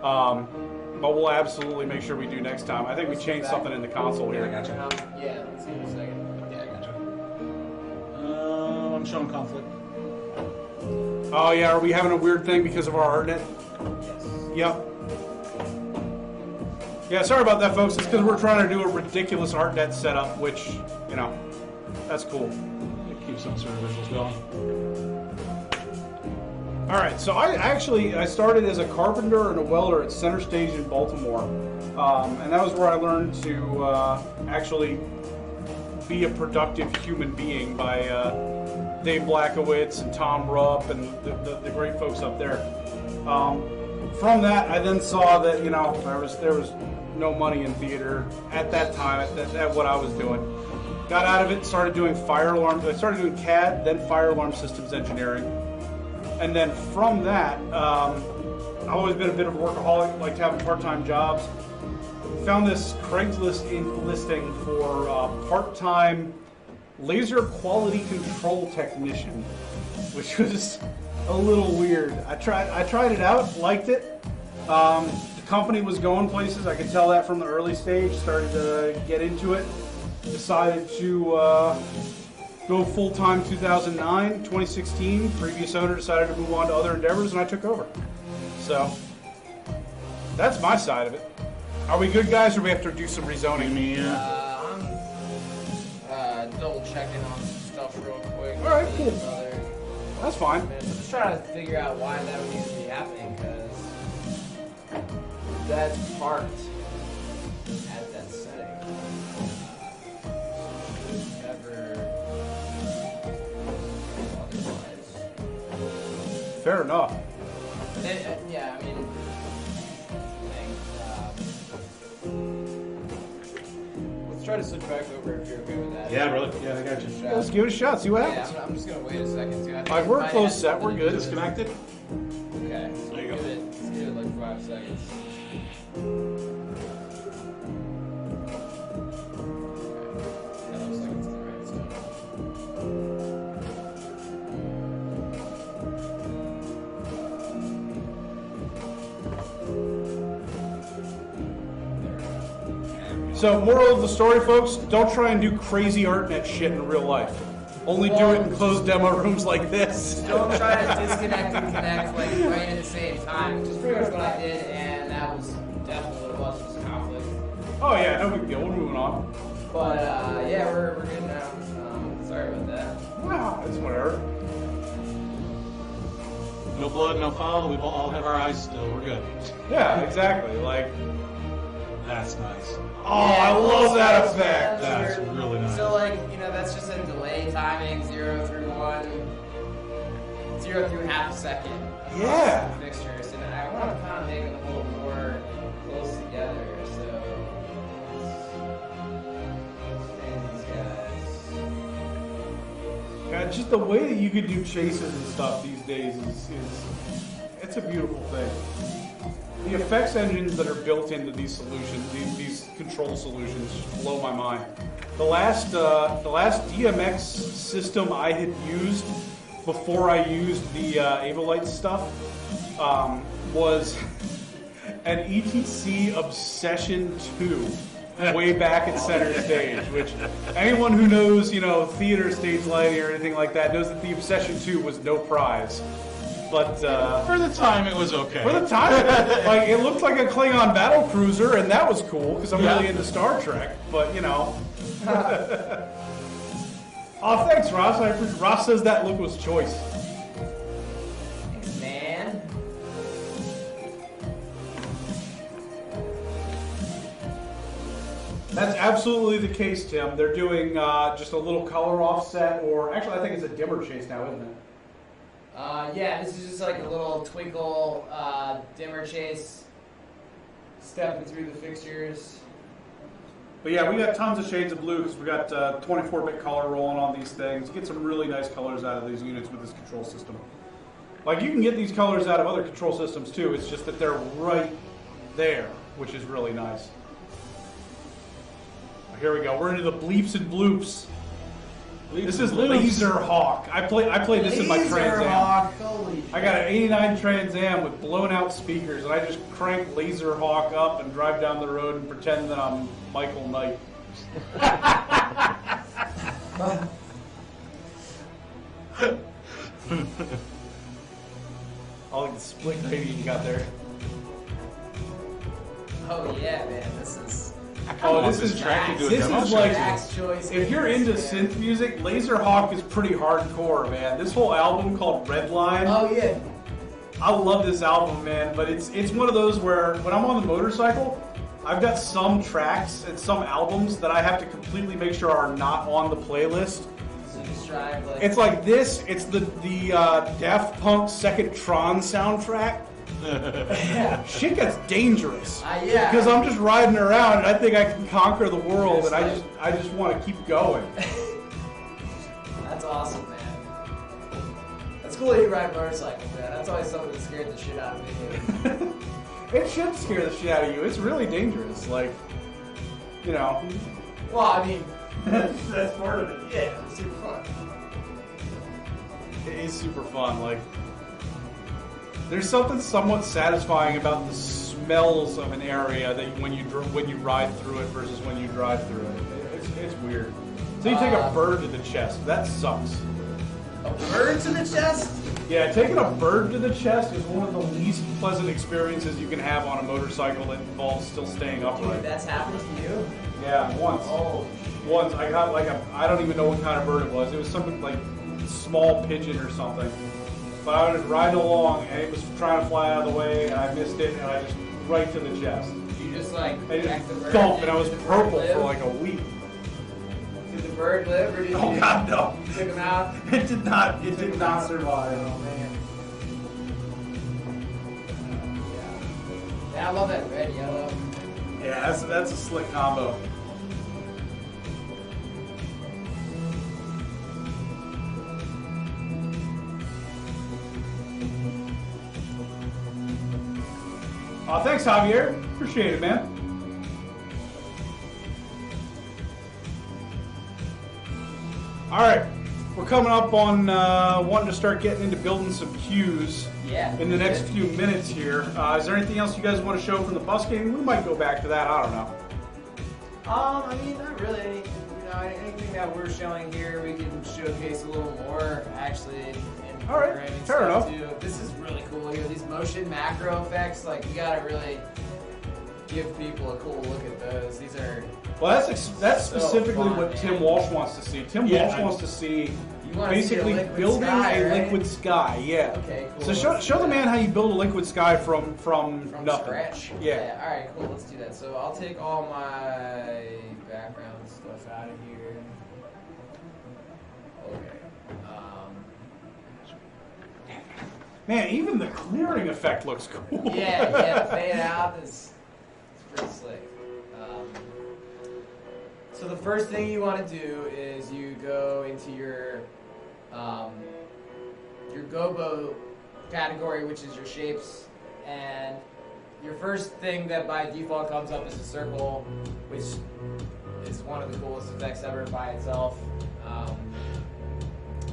But we'll absolutely make sure we do next time. I think we changed something in the console here. Yeah, I got you. Yeah, let's give it a second. Yeah, I got you. I'm showing conflict. Oh yeah, are we having a weird thing because of our ArtNet? Yes. Yep. Yeah, sorry about that, folks. It's because we're trying to do a ridiculous ArtNet setup, which, you know, that's cool. It keeps some sort of visuals going. All right, so I started as a carpenter and a welder at Center Stage in Baltimore, and that was where I learned to actually be a productive human being by Dave Blackowitz and Tom Rupp and the great folks up there. From that, I then saw that there was no money in theater at that time at what I was doing. Got out of it, started doing fire alarms. I started doing CAD, then fire alarm systems engineering. And then from that, I've always been a bit of a workaholic, liked having part-time jobs. found this Craigslist listing for part-time laser quality control technician, which was a little weird. I tried it out, liked it. The company was going places. I could tell that from the early stage. Started to get into it. Decided to go full-time 2016. Previous owner decided to move on to other endeavors, and I took over. So that's my side of it. Are we good, guys, or do we have to do some rezoning? I'm double checking on some stuff real quick. All right, cool. That's fine. I'm just trying to figure out why that would need to be happening, because that's parked at that setting. Never otherwise. Fair enough. And then, yeah, I mean, let's try to switch back over if you're okay with that. Yeah, brother. Yeah, I got you. Let's give it a shot. See what Yeah, happens. I'm just gonna wait a second. Too. All right, we're close set. We're good. Disconnected? Okay. So There you go. Let's give it like 5 seconds. Okay. That looks like it's the right stuff. So, moral of the story, folks, don't try and do crazy ArtNet shit in real life. Only do it in closed demo rooms like this. Don't try to disconnect and connect like right at the same time, which is pretty much what I did, and that was definitely what it was conflict. Oh yeah, no big deal. We're moving on. But yeah, we're good now. Sorry about that. Wow, it's whatever. No blood, no foul. We all have our eyes still. We're good. Yeah, exactly. Like, That's nice. oh, Yeah, I love that those effect. steps That's are- really nice. So like, that's just a delay timing, 0 through 1, 0 through half a second. across Yeah. the fixtures, and I want to kind of make them a little more close together. So and these guys. God, just the way that you could do chases and stuff these days is it's a beautiful thing. The effects engines that are built into these solutions, these control solutions, just blow my mind. The last DMX system I had used before I used the Avolite stuff was an ETC Obsession 2 way back at center stage, which anyone who knows, theater stage lighting or anything like that knows that the Obsession 2 was no prize. But For the time, it was okay. for the time, like it looked like a Klingon battle cruiser, and that was cool because I'm really into Star Trek. But oh, thanks, Ross. Ross says that look was choice. Thanks, man. That's absolutely the case, Tim. They're doing just a little color offset, or actually, I think it's a dimmer chase now, isn't it? Yeah, this is just like a little twinkle dimmer chase, stepping through the fixtures. But yeah, we got tons of shades of blue because we got 24-bit color rolling on these things. You get some really nice colors out of these units with this control system. Like, you can get these colors out of other control systems too. It's just that they're right there, which is really nice. Here we go. We're into the bleeps and bloops. This is Laser Hawk. I play this in my Trans Am. Holy I got an 89 Trans Am with blown out speakers, and I just crank Laser Hawk up and drive down the road and pretend that I'm Michael Knight. I like the split gradient you got there. Oh yeah, man, this is. Oh, this is track into a this demo is show. like Max choice. if you're into synth music, Laser Hawk is pretty hardcore, man. This whole album called Redline. Oh yeah. I love this album, man, but it's one of those where when I'm on the motorcycle, I've got some tracks and some albums that I have to completely make sure are not on the playlist. So you just drive like. It's like this. It's the Daft Punk second Tron soundtrack. Yeah. Shit gets dangerous. Yeah. Because I'm just riding around and I think I can conquer the world, and I just want to keep going. That's awesome, man. That's cool that you ride motorcycles, man. That's always something that scared the shit out of me. It should scare the shit out of you. It's really dangerous. Like, you know. Well, I mean, That's part of it. yeah, it's super fun. It is super fun. Like, there's something somewhat satisfying about the smells of an area that when you ride through it versus when you drive through it. It's weird. So you take a bird to the chest. That sucks. A bird to the chest? Yeah, taking a bird to the chest is one of the least pleasant experiences you can have on a motorcycle that involves still staying Dude, upright. that's happened to you? Yeah, once. Oh, Once I got like I don't even know what kind of bird it was. It was something like small pigeon or something. But I was riding along and it was trying to fly out of the way and I missed it and I just right to the chest. you just like I cracked the just bird. thump and I was Did the bird purple live? for like a week. Did the bird live or did Oh you God, no! took him out? It did not. It Took did him not out? survive. Oh man. Yeah, I love that red yellow. Yeah, that's a slick combo. Thanks, Javier. Appreciate it, man. All right, we're coming up on wanting to start getting into building some cues Yeah. in the next few minutes here. Is there anything else you guys want to show from the busking? We might go back to that. I don't know. I mean, not really. You know, anything that we're showing here, we can showcase a little more actually in All right, programming fair stuff enough. too. This is really cool here. These motion macro effects, like you gotta really give people a cool look at those. These are. Well, that's So specifically fun, what man. Tim Walsh wants to see. Tim Yeah, Walsh wants to see You wanna see a basically liquid building sky, a right? liquid sky. Yeah. Okay, cool. So show the man how you build a liquid sky from From nothing. scratch. Yeah. All right, cool. Let's do that. So I'll take all my background stuff out of here. Okay. Man, even the clearing effect looks cool. Yeah, the fade out is pretty slick. So the first thing you want to do is you go into your gobo category, which is your shapes, and your first thing that by default comes up is a circle, which is one of the coolest effects ever by itself.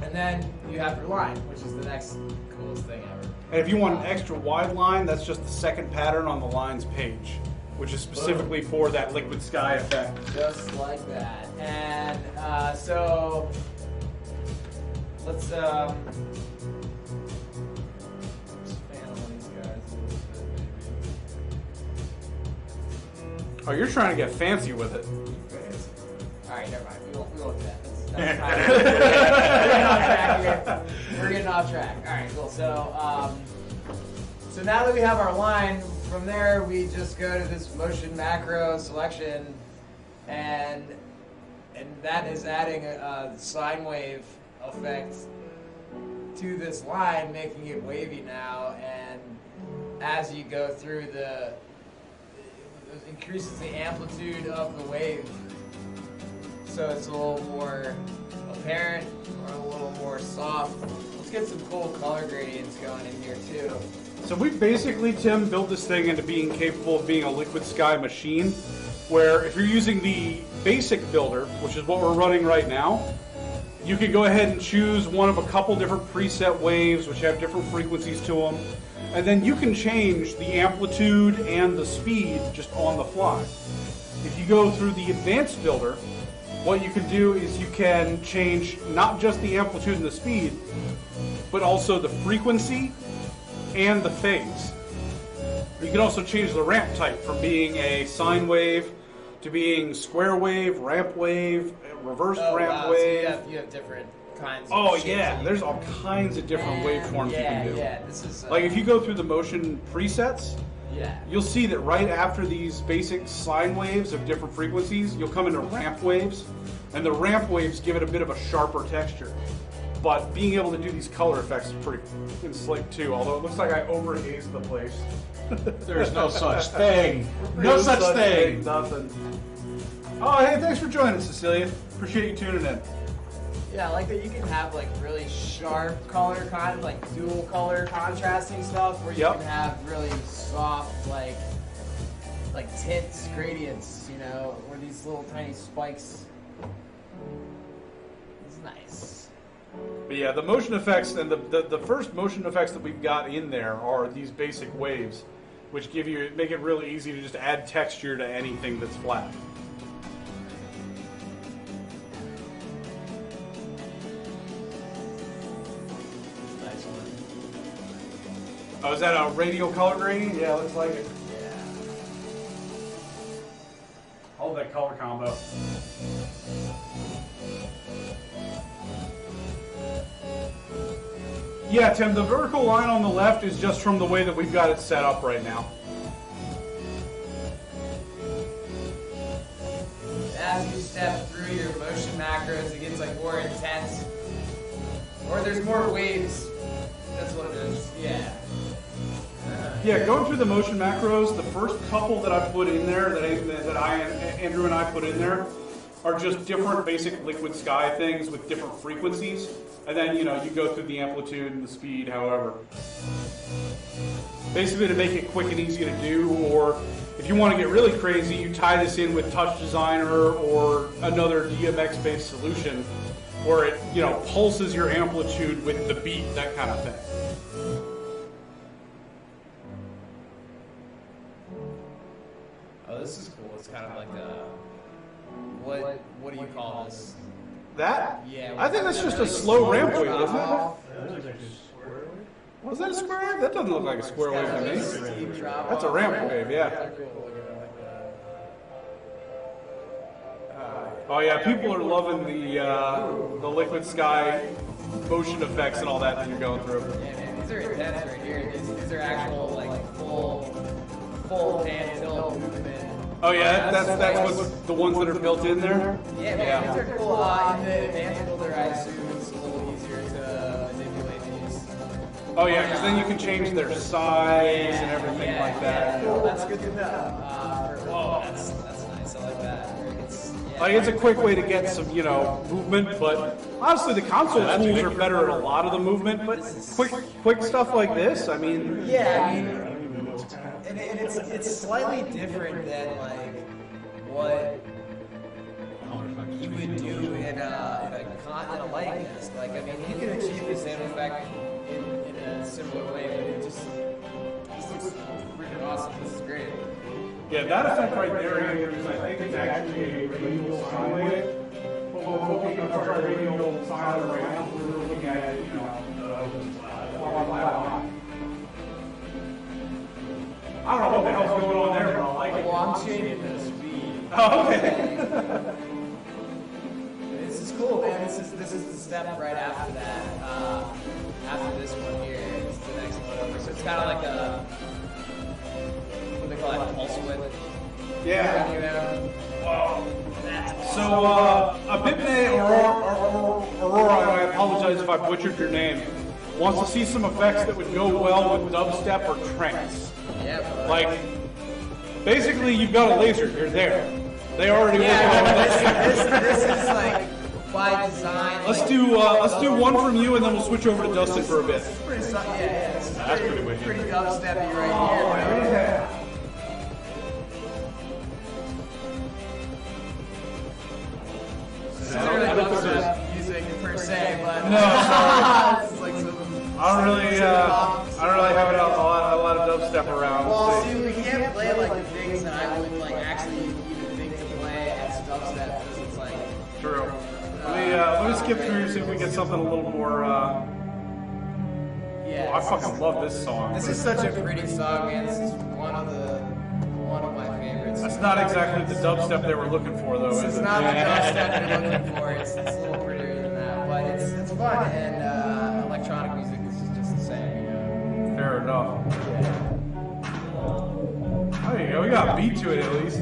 And then you have your line, which is the next coolest thing ever. And if you want an extra wide line, that's just the second pattern on the lines page, which is specifically for that liquid sky effect. Just like that. And so let's just fan on these guys a little bit, Oh, you're trying to get fancy with it. maybe. All right, never mind. We won't do that. That's we're getting off track here. We're getting off track. All right, cool. So now that we have our line, from there we just go to this motion macro selection, and that is adding a sine wave effect to this line, making it wavy now. And as you go through it increases the amplitude of the wave, so it's a little more apparent or a little more soft. Let's get some cool color gradients going in here too. So we've basically, Tim, built this thing into being capable of being a liquid sky machine, where if you're using the basic builder, which is what we're running right now, you can go ahead and choose one of a couple different preset waves, which have different frequencies to them, and then you can change the amplitude and the speed just on the fly. If you go through the advanced builder, what you can do is you can change not just the amplitude and the speed, but also the frequency and the phase. You can also change the ramp type from being a sine wave to being square wave, ramp wave, reverse ramp wow, wave. So you have different kinds of Oh shapes yeah, that you there's can- all kinds of different waveforms you can do. Yeah, this is Like if you go through the motion presets, yeah. you'll see that right after these basic sine waves of different frequencies, you'll come into ramp waves, and the ramp waves give it a bit of a sharper texture. But being able to do these color effects is pretty fucking slick too, although it looks like I overhazed the place. There's no such thing. No such thing. Nothing. Oh, hey, thanks for joining us, Cecilia. Appreciate you tuning in. Yeah, I like that you can have like really sharp color like dual color contrasting stuff, where you Yep. can have really soft like tints, gradients, know, where these little tiny spikes. It's nice. But yeah, the motion effects and the first motion effects that we've got in there are these basic waves, which make it really easy to just add texture to anything that's flat. Nice one. Oh, is that a radial color grading? Yeah, looks like it. Yeah. I love that color combo. Yeah, Tim, the vertical line on the left is just from the way that we've got it set up right now. As you step through your motion macros, it gets like more intense. Or there's more waves. That's what it is. Yeah. Yeah, going through the motion macros, the first couple that I put in there, Andrew and I put in there, are just different basic liquid sky things with different frequencies. And then, you go through the amplitude and the speed, however. Basically to make it quick and easy to do, or if you want to get really crazy, you tie this in with Touch Designer or another DMX-based solution where it, pulses your amplitude with the beat, that kind of thing. Oh, this is cool. It's kind of like a... What do you call this? That? Yeah. I think that's just a slow ramp wave, isn't it? Was that a square wave? That doesn't look like a square wave to me. That's a ramp wave, yeah. Oh yeah, people are loving the liquid sky motion effects and all that you're going through. Yeah, man, these are intense right here. These are actual like full pan tilt movement. Oh yeah, that's what's the ones that are built in there. Yeah, man, these are cool. In the advanced builder, I assume it's a little easier to manipulate these. Oh yeah, because then you can change their size and everything like that. Cool. That's good to know. Whoa, that's nice. I like that. It's a quick way to get some, movement, but honestly, the console tools are better at a lot of the movement. But quick stuff like this, I mean. Yeah, I mean. And it's slightly different than like what you would do in a lighting desk. Like, I mean, you can achieve the same effect in a similar way, but this looks freaking awesome. This is great. Yeah, that effect right there, Andrews, I think it's actually a radial sine wave. But we're looking at our radial sine right now. We're looking at, the flat line. I don't know what the hell's going on there, but I like it. Well, I'm changing the speed. Oh, okay. This is cool, man. This is the step right after that. After this one here, it's the next one over. So it's kind of like a, what do they call that, pulse width? Yeah. Wow. So, Abibne Aurora, I apologize if I butchered your name, wants to see some effects that would go well with dubstep or trance. Yeah, bro. Like, basically, you've got a laser. You're there. They already work on this is like by design. Let's do one from you, and then we'll switch over to Dustin for a bit. This is pretty, this is That's pretty wicked. pretty dubsteppy right here, bro. Yeah. This isn't really dubstep music per se, but No, this is like some. I don't really have a lot of dubstep around. Well, see, we can't play like the things that I would like actually even think to play as dubstep because it's like. True. Let me skip through see if we get something a little more. Yeah. I fucking love this song. This is such a pretty song, man. This is one of my favorites. That's not exactly the dubstep they were looking for, though. This is not the dubstep you're looking for. It's a little prettier than that, but it's fun, and electronic music is just the same, Fair enough. There you go. We got a beat to it at least.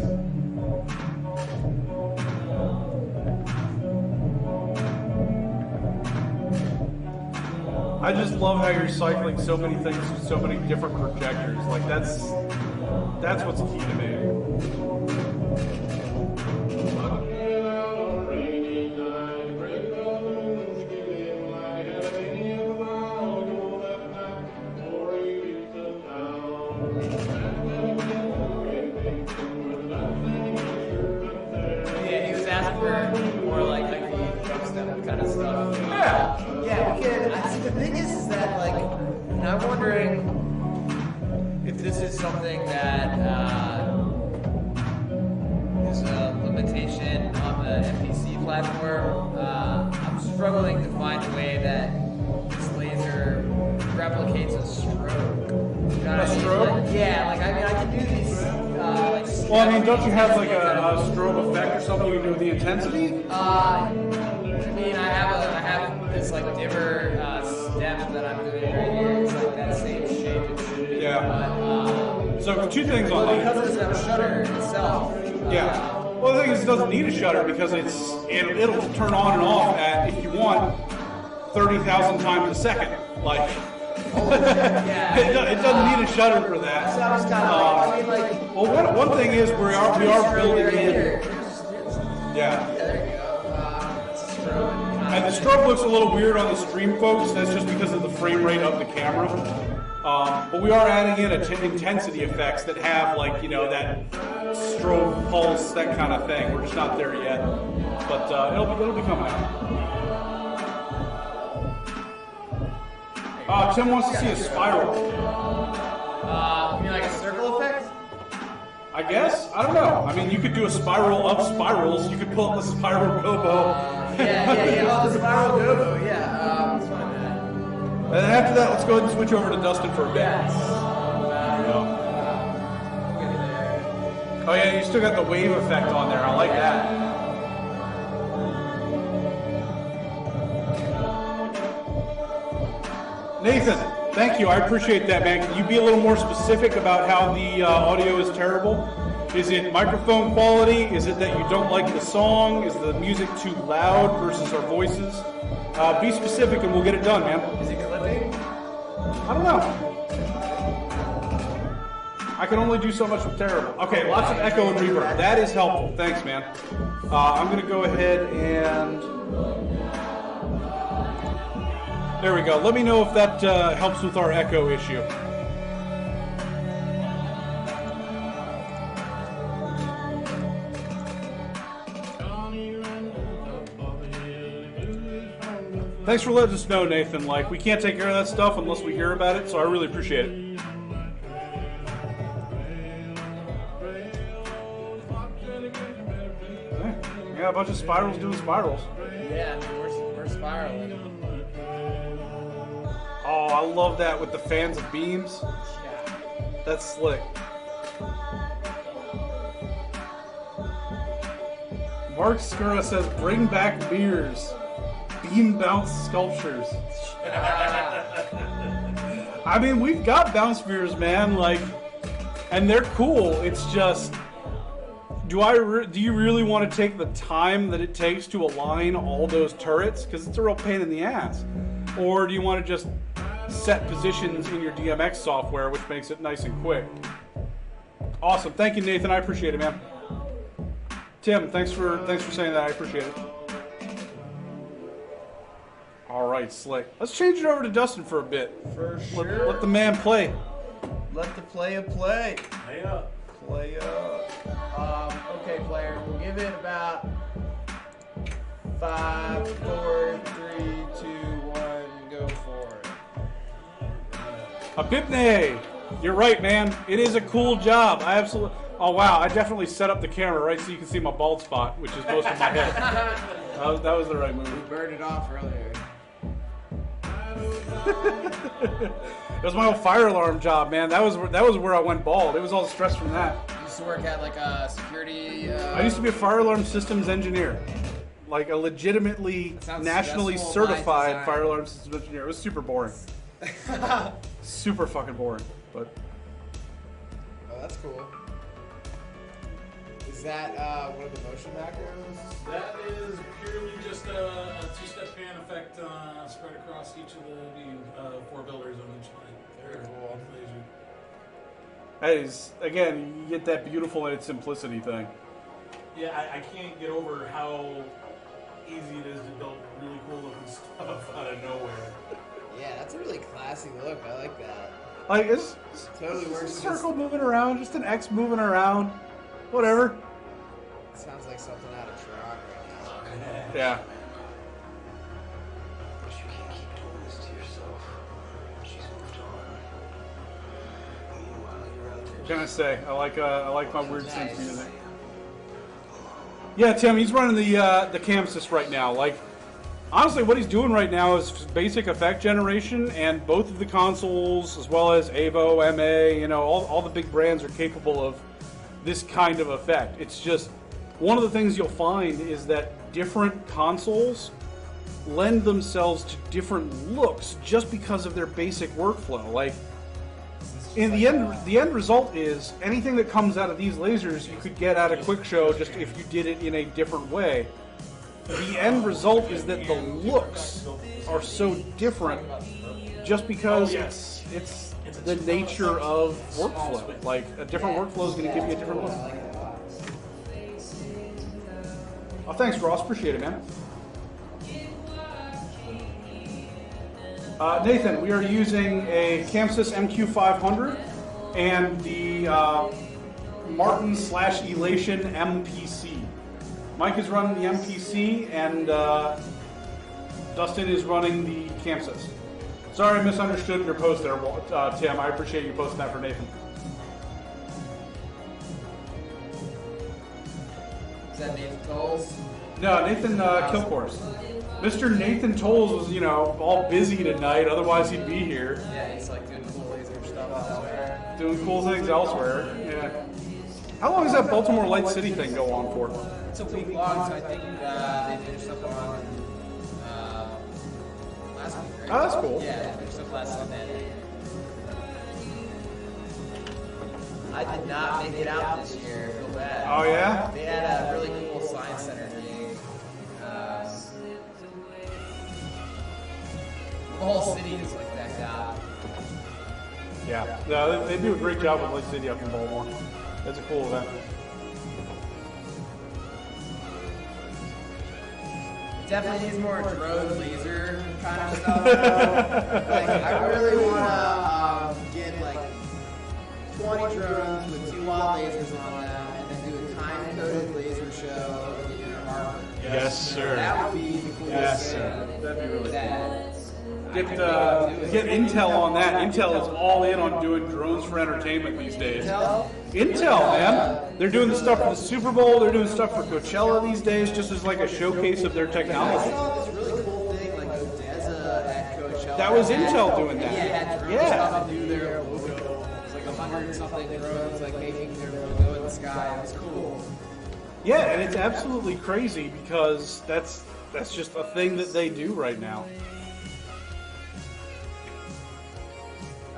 I just love how you're cycling so many things through so many different projectors. Like that's what's key to me. thing is that like, and I'm wondering if this is something that is a limitation on the MPC platform. I'm struggling to find a way that this laser replicates a strobe. You know what I mean? strobe? Like, yeah, like I mean, I can do these. Like, Well, I mean, don't you have like a strobe effect or something you can do with the intensity? I mean, I have this like dimmer stem that I'm doing right here. It's like that same shape and shit. Yeah. But, So two things on well, that. because it doesn't have a shutter itself. Yeah. Well, the thing is, it doesn't need a shutter because it'll turn on and off at, if you want, 30,000 times a second. Like, Yeah. it doesn't need a shutter for that. So I was kind of I mean, like. Well, one thing is we are building right in. here. Yeah. There you go. It's a strobe. And the strobe looks a little weird on the stream, folks. That's just because of the frame rate of the camera. But we are adding in intensity effects that have, like, you know, that strobe pulse, that kind of thing. We're just not there yet, but it'll be coming out. Tim wants to see a spiral. You mean like a circle effect? I guess. I don't know. I mean, you could do a spiral of spirals. You could pull up the spiral gobo. Yeah. Oh, the spiral gobo. Yeah. It's fine, man. And then after that, let's go ahead and switch over to Dustin for a bit. Yes. There you go. Get it there. Oh yeah, you still got the wave effect on there. I like that. Nathan, thank you. I appreciate that, man. Can you be a little more specific about how the audio is terrible? Is it microphone quality? Is it that you don't like the song? Is the music too loud versus our voices? Be specific and we'll get it done, man. Is it clipping? I don't know. I can only do so much with terrible. Okay, lots of echo and reverb. That is helpful. Thanks, man. I'm going to go ahead and... There we go. Let me know if that helps with our echo issue. Thanks for letting us know, Nathan. Like, we can't take care of that stuff unless we hear about it, so I really appreciate it. Yeah, a bunch of spirals doing spirals. Yeah, I mean, we're spiraling. Oh, I love that with the fans of beams. Yeah. That's slick. Mark Skura says, bring back mirrors. Beam bounce sculptures. I mean, we've got bounce mirrors, man, like, and they're cool. It's just, do you really want to take the time that it takes to align all those turrets? Because it's a real pain in the ass. Or do you want to just set positions in your DMX software, which makes it nice and quick? Awesome. Thank you, Nathan. I appreciate it, man. Tim, thanks for saying that. I appreciate it. All right, slick. Let's change it over to Dustin for a bit. For sure. Let the man play. Let the player play. Play up. Play up. Okay, player. We'll give it about 5, 4, 3, 2, 1. Go for it. Abipne, you're right, man. It is a cool job. I absolutely. Oh wow, I definitely set up the camera right so you can see my bald spot, which is most of my head. That was the right move. We burned it off earlier. It was my old fire alarm job, man. That was where I went bald. It was all the stress from that. You used to work at like a security. I used to be a fire alarm systems engineer, like a legitimately sounds nationally stressful, certified nice fire alarm systems engineer. It was super boring, super fucking boring. But Oh, that's cool. Is that one of the motion macros? That is purely just a two-step fan effect spread across each of the 4 builders on each line. Very cool. that is, again, you get that beautiful in its simplicity thing. Yeah, I can't get over how easy it is to build really cool looking stuff out of nowhere. Yeah, that's a really classy look. I like that. Like it's Totally just a works. circle moving around, just an X moving around, whatever. Sounds like something out of Tron right now. Yeah. But you can't keep doing this to yourself. can I say? I like my weird synth music. Yeah, Tim, he's running the ChamSys right now. Like, honestly, what he's doing right now is basic effect generation, and both of the consoles, as well as Avo, MA, you know, all the big brands are capable of this kind of effect. It's just one of the things you'll find is that different consoles lend themselves to different looks just because of their basic workflow. Like, in the end result is anything that comes out of these lasers you could get out of QuickShow just if you did it in a different way. The end result is that the looks are so different just because it's the nature of workflow. Like, a different workflow is going to give you a different look. Oh, thanks, Ross. Appreciate it, man. Nathan, we are using a ChamSys MQ500 and the Martin/Elation MPC. Mike is running the MPC and Dustin is running the ChamSys. Sorry I misunderstood your post there, Tim. I appreciate you posting that for Nathan. Is that Nathan Tolles? No, Nathan Kilcourse. Mr. Nathan Tolles was, you know, all busy tonight, otherwise he'd be here. Yeah, he's like doing cool laser stuff elsewhere. Doing cool things elsewhere, yeah. How long does that Baltimore Light City thing go on for? It's a week long, so I think they finished up on last week, right? Oh, that's cool. Yeah, they finished up last Sunday. I did not make it out this year. I feel bad. Oh, yeah? They had a really cool Science Center gig. The whole city is like decked out. Yeah. No, they do a great job with Light City up in Baltimore. That's a cool event. Definitely needs more drone laser kind of stuff. Like, I really want to get like 20 drones with 2 watt lasers on them, and then do a time-coded laser show over the Inner Harbor. Yes, sir. That would be the coolest Yes, thing. sir. That'd be really cool. Get Intel on that. Intel is all in on doing drones for entertainment these days. Intel, man. They're doing the stuff for the Super Bowl. They're doing stuff for Coachella these days, just as like a showcase of their I technology. saw this really cool thing, like Odessa at Coachella. That was Intel doing that. Yeah, drones Yeah. do their logo. It's like 100-something drones, like making their logo in the sky. It was cool. Yeah, and it's absolutely crazy because that's just a thing that they do right now.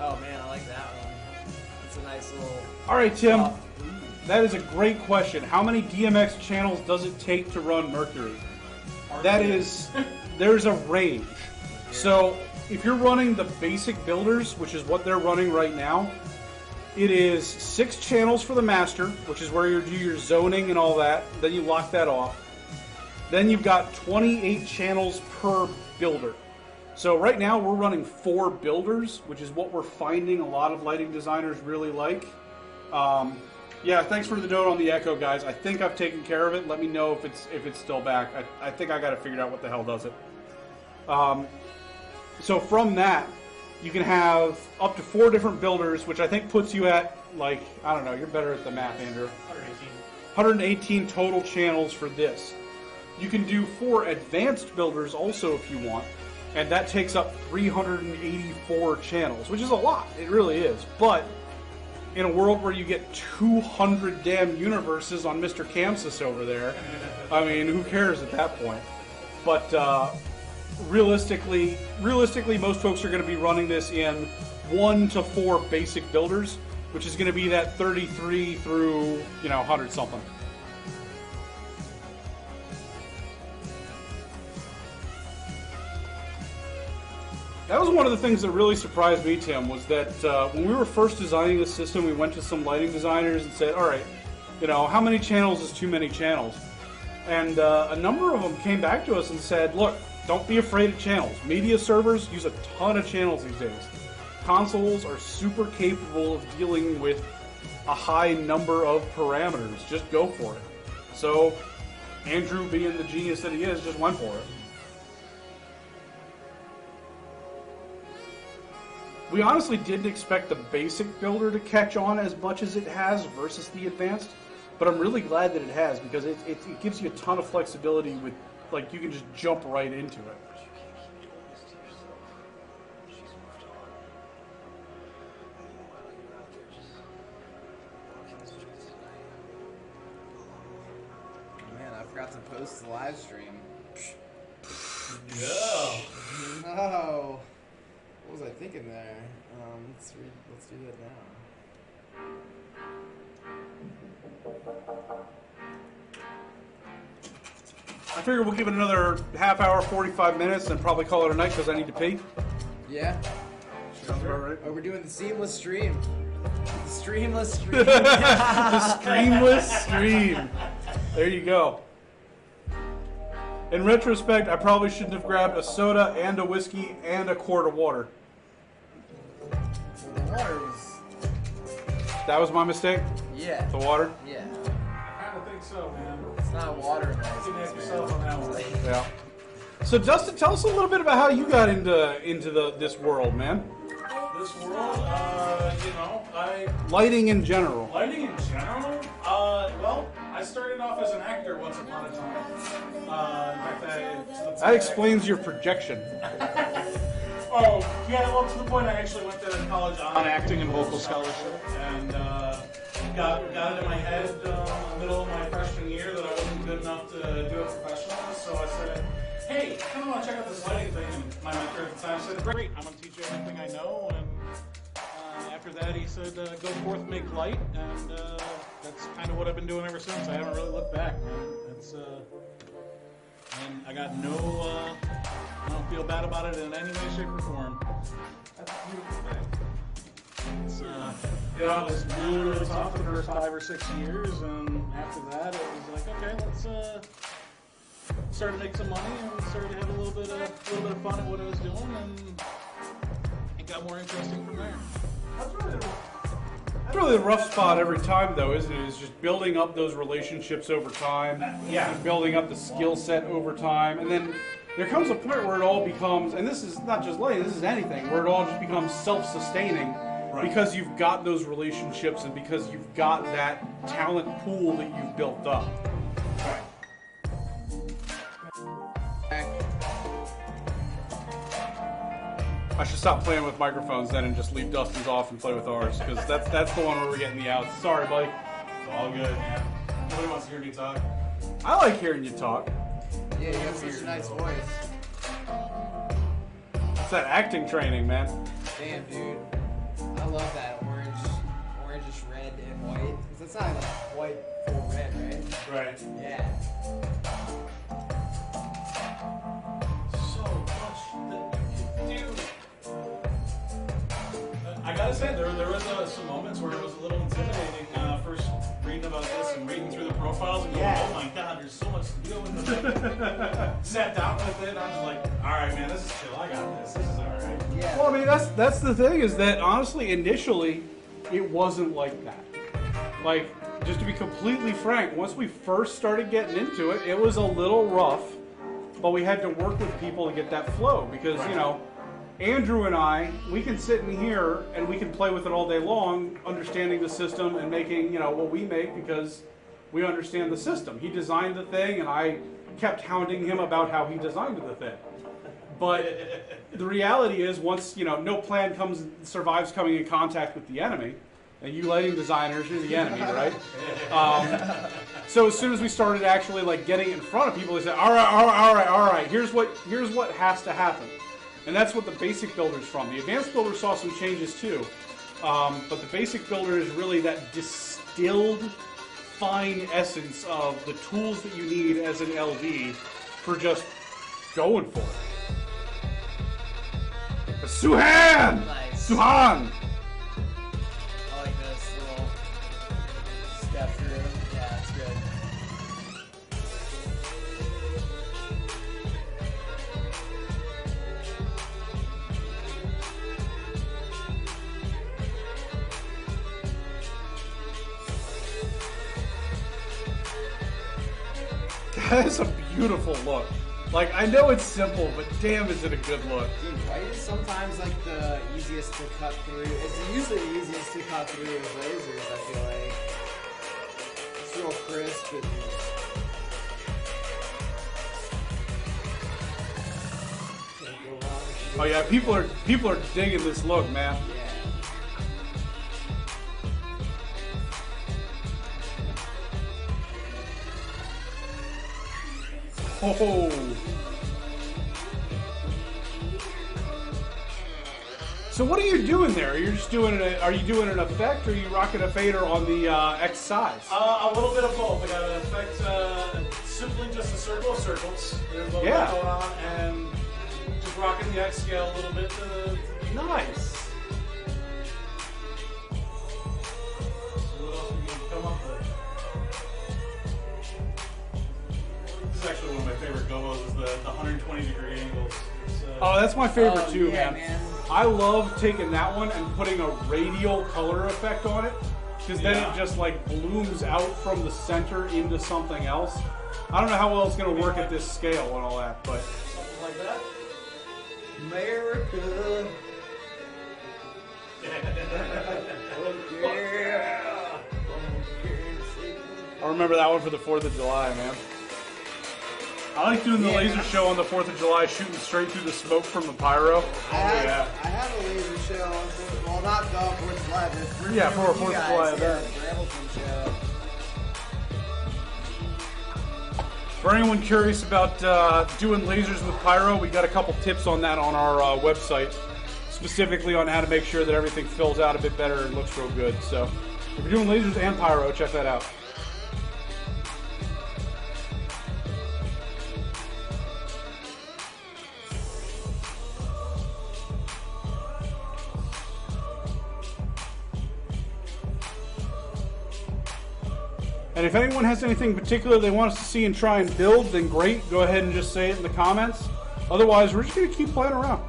Oh man, I like that one. It's a nice little. All right, Tim, that is a great question. How many DMX channels does it take to run Mercury? There's a range. So if you're running the basic builders, which is what they're running right now, it is 6 channels for the master, which is where you do your zoning and all that. Then you lock that off. Then you've got 28 channels per builder. So right now we're running 4 builders, which is what we're finding a lot of lighting designers really like. Yeah, thanks for the note on the echo, guys. I think I've taken care of it. Let me know if it's still back. I think I got to figure out what the hell does it. So from that, you can have up to 4 different builders, which I think puts you at, like, I don't know, you're better at the math, Andrew. 118 total channels for this. You can do 4 advanced builders also if you want. And that takes up 384 channels, which is a lot. It really is. But in a world where you get 200 damn universes on Mr. ChamSys over there, I mean, who cares at that point? But realistically, most folks are going to be running this in 1 to 4 basic builders, which is going to be that 33 through 100 something. That was one of the things that really surprised me, Tim, was that when we were first designing the system, we went to some lighting designers and said, all right, how many channels is too many channels? And a number of them came back to us and said, look, don't be afraid of channels. Media servers use a ton of channels these days. Consoles are super capable of dealing with a high number of parameters. Just go for it. So Andrew, being the genius that he is, just went for it. We honestly didn't expect the basic builder to catch on as much as it has versus the advanced, but I'm really glad that it has because it gives you a ton of flexibility with, like, you can just jump right into it. Man, I forgot to post the live stream. Yeah. No. What was I thinking there? Let's do that now. I figure we'll give it another half hour, 45 minutes, and probably call it a night because I need to pee. Yeah. Sounds about right. Oh, we're doing the seamless stream. The streamless stream. The streamless stream. There you go. In retrospect, I probably shouldn't have grabbed a soda and a whiskey and a quart of water. The water was. That was my mistake? Yeah. The water? Yeah. I don't think so, man. It's not water in You can have yourself on that one. Yeah. So Dustin, tell us a little bit about how you got into this world, man. This world, you know, Lighting in general. lighting in general, well, I started off as an actor once upon a time. In fact, That explains your projection. Oh, yeah, well, to the point I actually went to college on acting and vocal scholarship, and got it in my head in the middle of my freshman year that I wasn't good enough to do it professionally, so I said, hey, I kind of want to check out this lighting thing, and my mentor at the time said, great, I'm going to teach you everything I know, and after that he said, go forth, make light, and that's kind of what I've been doing ever since. I haven't really looked back, man. It's, and I got no, I don't feel bad about it in any way, shape, or form. That's a beautiful thing. It's, you know, it was really, really tough the first 5 or 6 years, and after that, it was like, okay, let's start to make some money and started to have a little bit of fun at what I was doing, and it got more interesting from there. That's really the rough spot every time, though, isn't it? Is just building up those relationships over time. Yeah. And building up the skill set over time. And then there comes a point where it all becomes, and this is not just lighting, this is anything, where it all just becomes self-sustaining. Right. Because you've got those relationships and because you've got that talent pool that you've built up. I should stop playing with microphones then and just leave Dustin's off and play with ours, because that's the one where we're getting the outs. Sorry, buddy. It's all good, man. Nobody wants to hear me talk. I like hearing you talk. Yeah, you have such a nice voice. It's that acting training, man. Damn, dude. I love that orangish red and white. Because it's not like white full red, right? Right. Yeah. So much that you can do. I gotta say, there was some moments where it was a little intimidating. First reading about this and reading through the profiles and going, oh my god, there's so much to do in the Sat down with it, and I'm just like, all right, man, this is chill. I got this. This is all right. Yeah. Well, I mean, that's the thing, is that honestly, initially, it wasn't like that. Like, just to be completely frank, once we first started getting into it, it was a little rough, but we had to work with people to get that flow, because, you know, Andrew and I, we can sit in here and we can play with it all day long, understanding the system and making, you know, what we make because we understand the system. He designed the thing and I kept hounding him about how he designed the thing. But the reality is, once, you know, no plan survives coming in contact with the enemy, and you lighting designers, you're the enemy, right? So as soon as we started actually like getting it in front of people, they said, all right, here's what has to happen. And that's what the basic builder's from. The advanced builder saw some changes too. But the basic builder is really that distilled, fine essence of the tools that you need as an LD for just going for it. Suhan! Nice. Suhan! I like this little step through. Yeah, it's good. That is a beautiful look. Like, I know it's simple, but damn, is it a good look. Dude, white is sometimes like the easiest to cut through. It's usually the easiest to cut through with lasers, I feel like. It's real crisp and can't go wrong if you Oh yeah, people are digging this look, man. yeah. Oh. So what are you doing there? You're just doing are you doing an effect, or are you rocking a fader on the X size? A little bit of both. I got an effect, simply just a circle of circles. There's a little bit going on, and just rocking the X scale a little bit to Nice. see what else we can come up with. This is actually one of my favorite gobos, is the 120-degree angles. Oh, that's my favorite Oh, too, yeah, man. I love taking that one and putting a radial color effect on it, because then it just like blooms out from the center into something else. I don't know how well it's going to work at this scale and all that, but Something like that. America. I remember that one for the 4th of July, man. I like doing the laser show on the 4th of July, shooting straight through the smoke from the pyro. I had a laser show on well, not the 4th of July, but Yeah, for a 4th of July event. the Hamilton show. For anyone curious about doing lasers with pyro, we got a couple tips on that on our website, specifically on how to make sure that everything fills out a bit better and looks real good. So if you're doing lasers and pyro, check that out. And if anyone has anything particular they want us to see and try and build, then great. Go ahead and just say it in the comments. Otherwise, we're just going to keep playing around.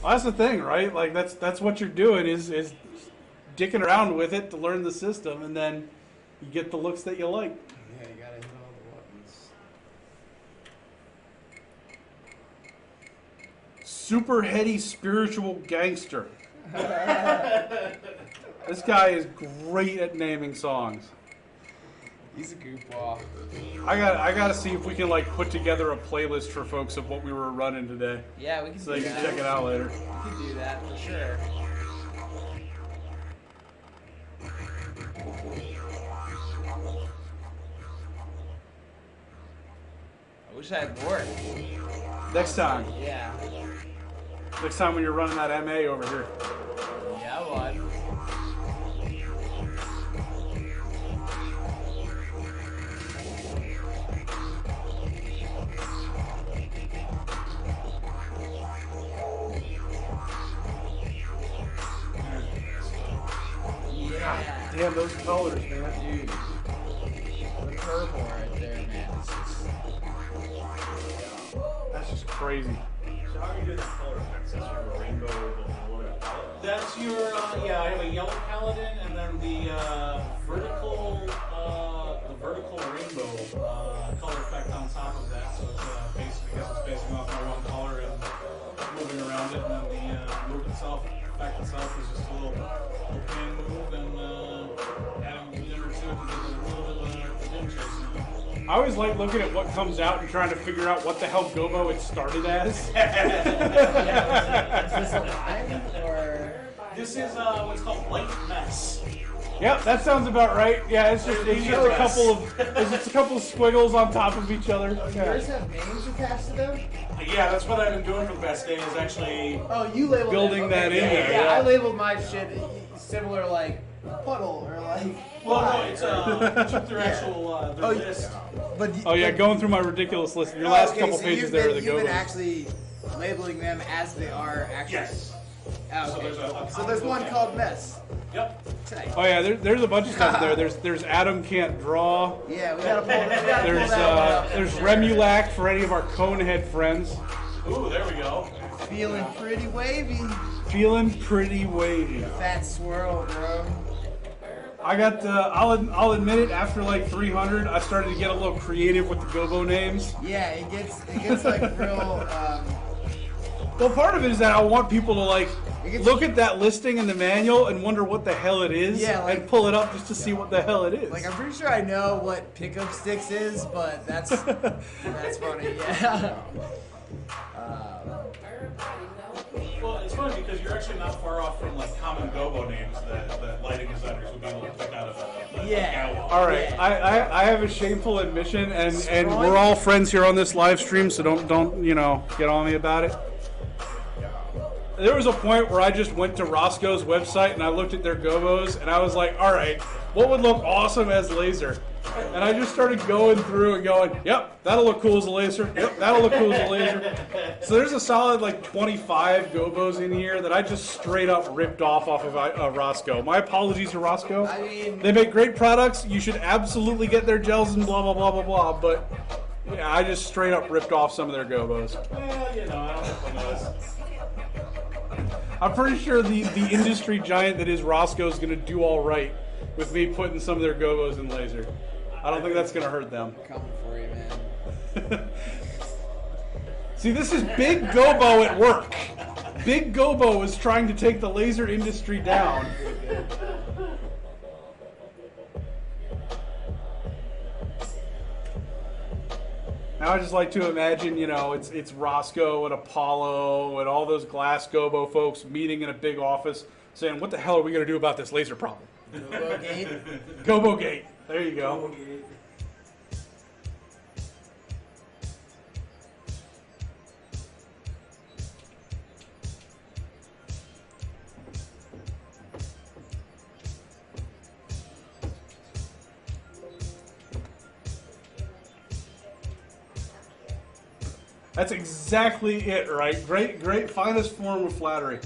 Well, that's the thing, right? Like that's what you're doing is dicking around with it to learn the system, and then you get the looks that you like. Yeah, you gotta hit all the buttons. Super heady spiritual gangster. This guy is great at naming songs. He's a goofball. I gotta see if we can like put together a playlist for folks of what we were running today, Yeah, we can so do they can that. check it out later. We can do that for sure. I wish I had more. Next time Yeah. when you're running that MA over here. Yeah, bud. Yeah. Damn those colors, man. Dude. The purple right there, man. It's just... That's just crazy. So how are you doing that color effect? That's your rainbow palette? That's your, yeah, I have a yellow paladin and then the vertical rainbow color effect on top of that. So it's basically, I guess it's basing off my one color and moving around it, and then the move itself, effect itself is just a little pan move and adding a limiter to it to get a little bit of dim chasing. I always like looking at what comes out and trying to figure out what the hell gobo it started as. Is this a line or? This is what's called light mess. Yep, that sounds about right. Yeah, it's just a couple of squiggles on top of each other. Yours Yeah. have names attached to them? Yeah, that's what I've been doing for the past day, is actually Oh, you labeled Building it. that in there, Yeah, yeah. I labeled my shit similar, like puddle or like. well, no, fly, it's or- took their actual their list. But Oh yeah, going through my ridiculous list. Your last okay, couple so pages you've there are been, the you've been gobos. actually labeling them as they are actually. Yes. Oh, So okay. there's a So there's one called Mess. Yep. Tight. Oh yeah, there's a bunch of stuff there. There's Adam Can't Draw. Yeah, we gotta pull that one up. There's Remulac for any of our Conehead friends. Ooh, there we go. Feeling pretty wavy. Feeling pretty wavy. Fat swirl, bro. I got, I'll admit it, after like 300, I started to get a little creative with the gobo names. Yeah, it gets like real. Well, part of it is that I want people to like look at that listing in the manual and wonder what the hell it is, and pull it up just to see what the hell it is. Like, I'm pretty sure I know what pickup sticks is, but that's funny. Yeah. Well, it's funny because you're actually not far off from like common gobo names that lighting designers would be able to pick out of a catalog. All right, I have a shameful admission, and we're all friends here on this live stream, so don't get on me about it. There was a point where I just went to Roscoe's website and I looked at their gobos and I was like, all right, what would look awesome as laser? And I just started going through and going, yep, that'll look cool as a laser. Yep, that'll look cool as a laser. So there's a solid like 25 gobos in here that I just straight up ripped off of Roscoe. My apologies to Roscoe. I mean, they make great products. You should absolutely get their gels and blah, blah, blah, blah, blah. But yeah, I just straight up ripped off some of their gobos. Well, I don't know if I know. I'm pretty sure the industry giant that is Roscoe is going to do all right with me putting some of their gobos in laser. I don't think that's going to hurt them. Coming for you, man. See, this is Big Gobo at work. Big Gobo is trying to take the laser industry down. Now I just like to imagine, it's Roscoe and Apollo and all those glass gobo folks meeting in a big office saying, what the hell are we going to do about this laser problem? Gobo Gate. Gobo Gate. There you go. That's exactly it, right? Great, finest form of flattery.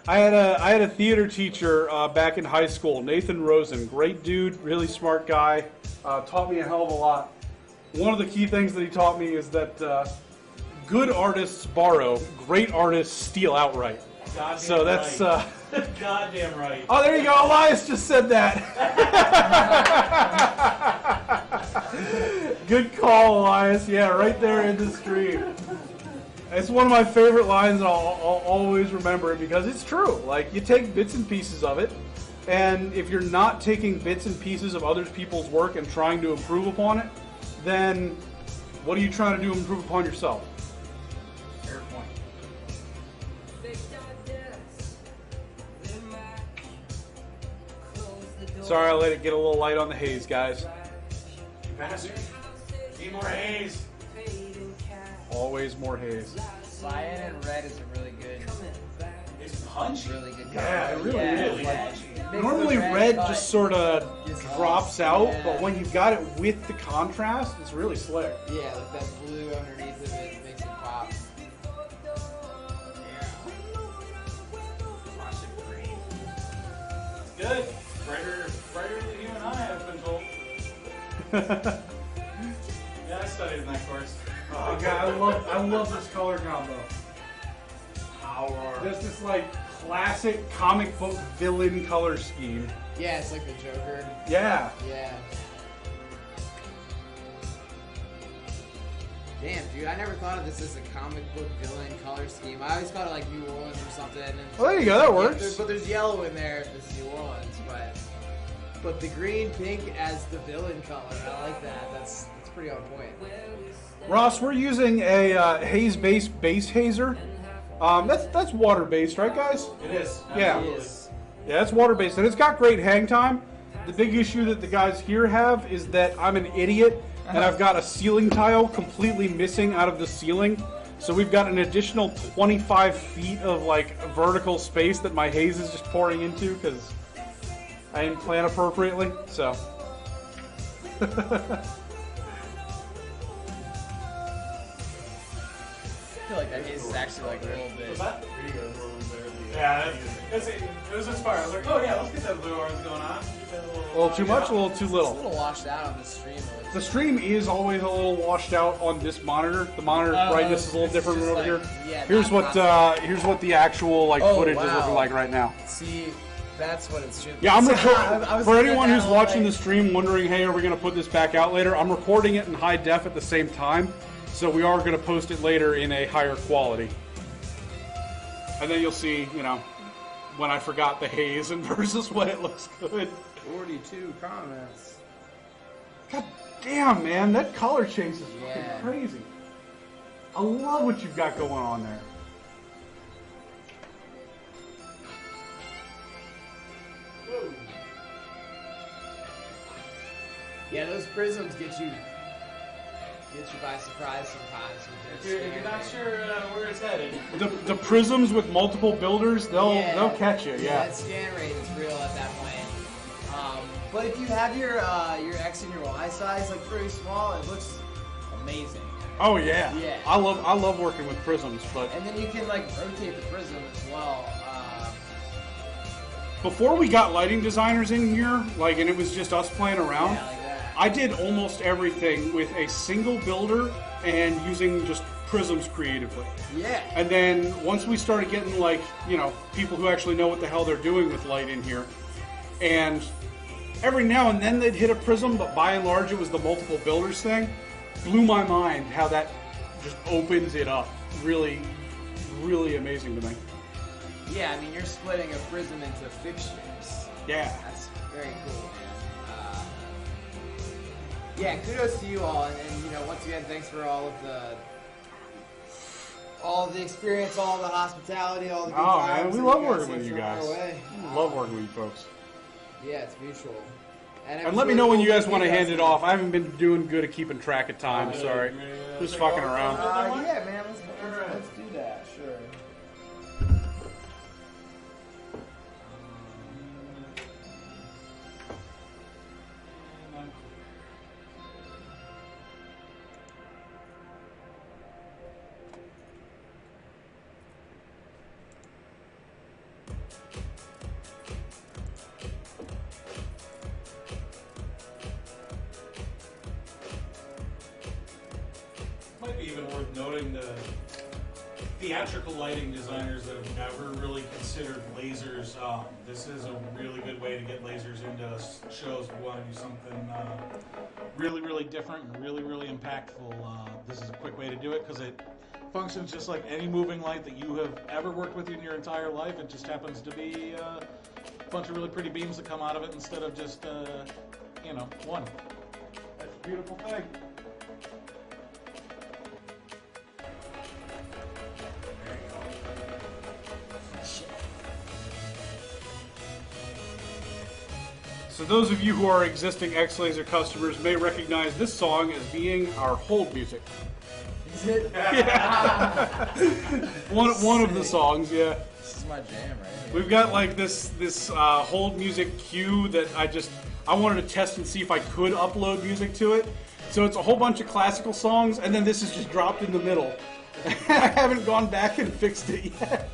I had a theater teacher back in high school, Nathan Rosen. Great dude, really smart guy. Taught me a hell of a lot. One of the key things that he taught me is that good artists borrow, great artists steal outright. Goddamn so that's right. Goddamn right. Oh, there you go. Elias just said that. Good call, Elias. Yeah, right there in the stream. It's one of my favorite lines, and I'll always remember it because it's true. Like, you take bits and pieces of it, and if you're not taking bits and pieces of other people's work and trying to improve upon it, then what are you trying to do to improve upon yourself? Fair point. Sorry, I let it get a little light on the haze, guys. Bastard. Need more haze. Always more haze. Cyan and red is a really good. It's punch. Really good color. Yeah, it really is. Like, Normally red just sort of Just drops out, yeah. but when you've got it with the contrast, it's really slick. Yeah, like that blue underneath of it makes it pop. Classic green. Good. Brighter than you and I have been told. Yeah, I studied in that course. Oh god, I love this color combo. Power. Just this like classic comic book villain color scheme. Yeah, it's like the Joker. Yeah. Yeah. Damn, dude, I never thought of this as a comic book villain color scheme. I always thought of like New Orleans or something. And Well, there you go, that yeah, works. but there's yellow in there if it's New Orleans, but the green pink as the villain color, I like that. That's pretty on point. Ross, we're using a haze-based base hazer. That's water-based, right, guys? It is. Yeah. Absolutely. Yeah, it's water-based, and it's got great hang time. The big issue that the guys here have is that I'm an idiot, and I've got a ceiling tile completely missing out of the ceiling. So we've got an additional 25 feet of like vertical space that my haze is just pouring into because I didn't plan appropriately. So. I feel like that haze is actually like a little bit. Yeah, it was inspired. I was like, oh yeah, let's get that blue orange going on. Get that A little too much, a little too It's a little. little washed out on the stream. The stream is always a little washed out on this monitor. The monitor's brightness is a little different than over here. Yeah, Here's what the actual like Oh, footage is wow. looking like right now. See, That's what it should be. Yeah, I'm So, recording. I was For looking anyone at who's that watching like- the stream wondering, hey, are we going to put this back out later? I'm recording it in high def at the same time, so we are going to post it later in a higher quality. And then you'll see, you know, when I forgot the haze and versus when it looks good. 42 comments. God damn, man, that color chase is Yeah. fucking crazy. I love what you've got going on there. Yeah, those prisms get you by surprise sometimes with their If you're not scan sure where it's headed. The prisms with multiple builders, they'll catch you. rate. Yeah. That scan rate is real at that point. But if you have your X and your Y size like pretty small, it looks amazing. Oh yeah. Yeah. I love working with prisms, but And then you can like rotate the prism as well. before we got lighting designers in here, like, and it was just us playing around, Yeah, like that. I did almost everything with a single builder and using just prisms creatively. Yeah. And then once we started getting, like, you know, people who actually know what the hell they're doing with light in here, and every now and then they'd hit a prism, but by and large it was the multiple builders thing, blew my mind how that just opens it up. Really, really amazing to me. Yeah, I mean you're splitting a prism into fixtures. Yeah. That's very cool, man. Yeah, kudos to you all, and you know, once again, thanks for all of the experience, all the hospitality, all the good Oh vibes man, we that love you working guys with you send our guys. way. Love working with you folks. Yeah, it's mutual. And it was let me really know when cool you guys meeting want to hand guys. it off. I haven't been doing good at keeping track of time. Sorry, just fucking around. Yeah, man, let's do that. Sure. Might be even worth noting the theatrical lighting designers that have never really considered lasers. This is a really good way to get lasers into shows. If you want to do something really, really different and really, really impactful, this is a quick way to do it because it functions just like any moving light that you have ever worked with in your entire life. It just happens to be a bunch of really pretty beams that come out of it instead of just, you know, one. That's a beautiful thing. So those of you who are existing XLaser customers may recognize this song as being our hold music. Is it? One of the songs, yeah. This is my jam, right here. We've got like this hold music cue that I wanted to test and see if I could upload music to it. So it's a whole bunch of classical songs, and then this is just dropped in the middle. I haven't gone back and fixed it yet.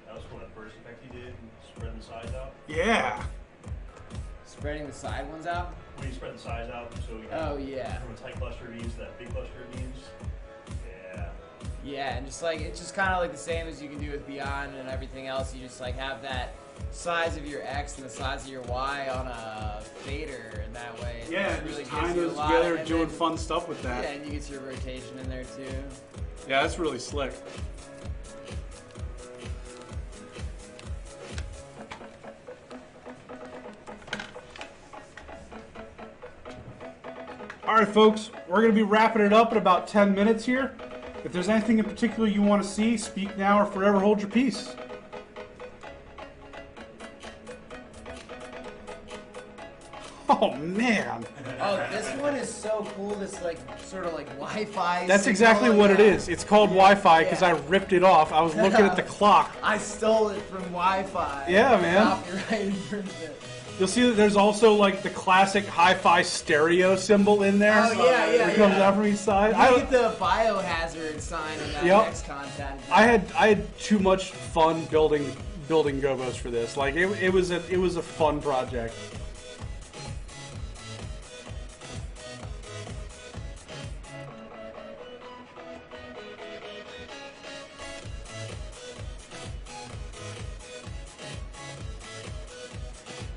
That was one of the first effect you did, spreading the sides out. Yeah. Spreading the side ones out? When you spread the sides out, so you Oh, yeah. from a tight cluster of beams to that big cluster of beams. Yeah. Yeah, and just like, it's just kind of like the same as you can do with Beyond and everything else. You just like have that size of your X and the size of your Y on a fader, and that way it Yeah, really just gives tying you a those lot. together, And doing then- fun stuff with Yeah, that. and you get your rotation in there too. Yeah, that's really slick. All right, folks, we're going to be wrapping it up in about 10 minutes here. If there's anything in particular you want to see, speak now or forever hold your peace. Oh, man. Oh, this one is so cool. This like sort of like Wi-Fi. That's signal, exactly what it yeah. is. It's called Yeah, Wi-Fi because yeah. I ripped it off. I was looking at the clock. I stole it from Wi-Fi. Yeah, man. Copyright infringement. You'll see that there's also like the classic hi-fi stereo symbol in there. Oh, yeah, yeah, That comes yeah. out from each side. You get the biohazard sign in that Yep. next content. I had too much fun building building gobos for this. Like it was a fun project.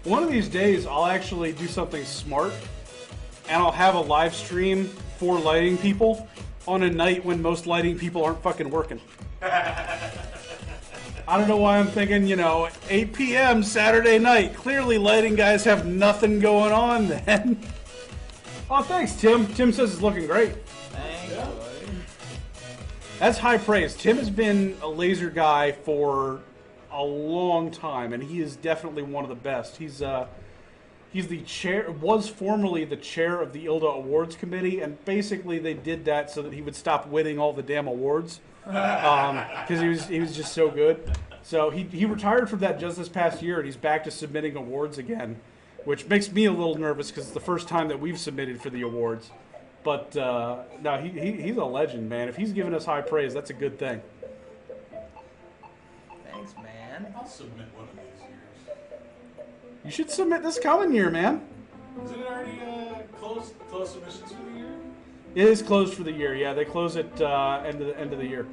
One of these days, I'll actually do something smart, and I'll have a live stream for lighting people on a night when most lighting people aren't fucking working. I don't know why I'm thinking, 8 p.m. Saturday night. Clearly, lighting guys have nothing going on then. Oh, thanks, Tim. Tim says it's looking great. Thanks, buddy. That's high praise. Tim has been a laser guy for a long time, and he is definitely one of the best. He's the chair, was formerly the chair of the ILDA Awards Committee, and basically they did that so that he would stop winning all the damn awards, because he was just so good. So he retired from that just this past year, and he's back to submitting awards again, which makes me a little nervous because it's the first time that we've submitted for the awards. But no, he's a legend, man. If he's giving us high praise, that's a good thing. Thanks, man. I'll submit one of these years. You should submit this coming year, man. Isn't it already closed submissions for the year? It is closed for the year. Yeah, they close it end of the year.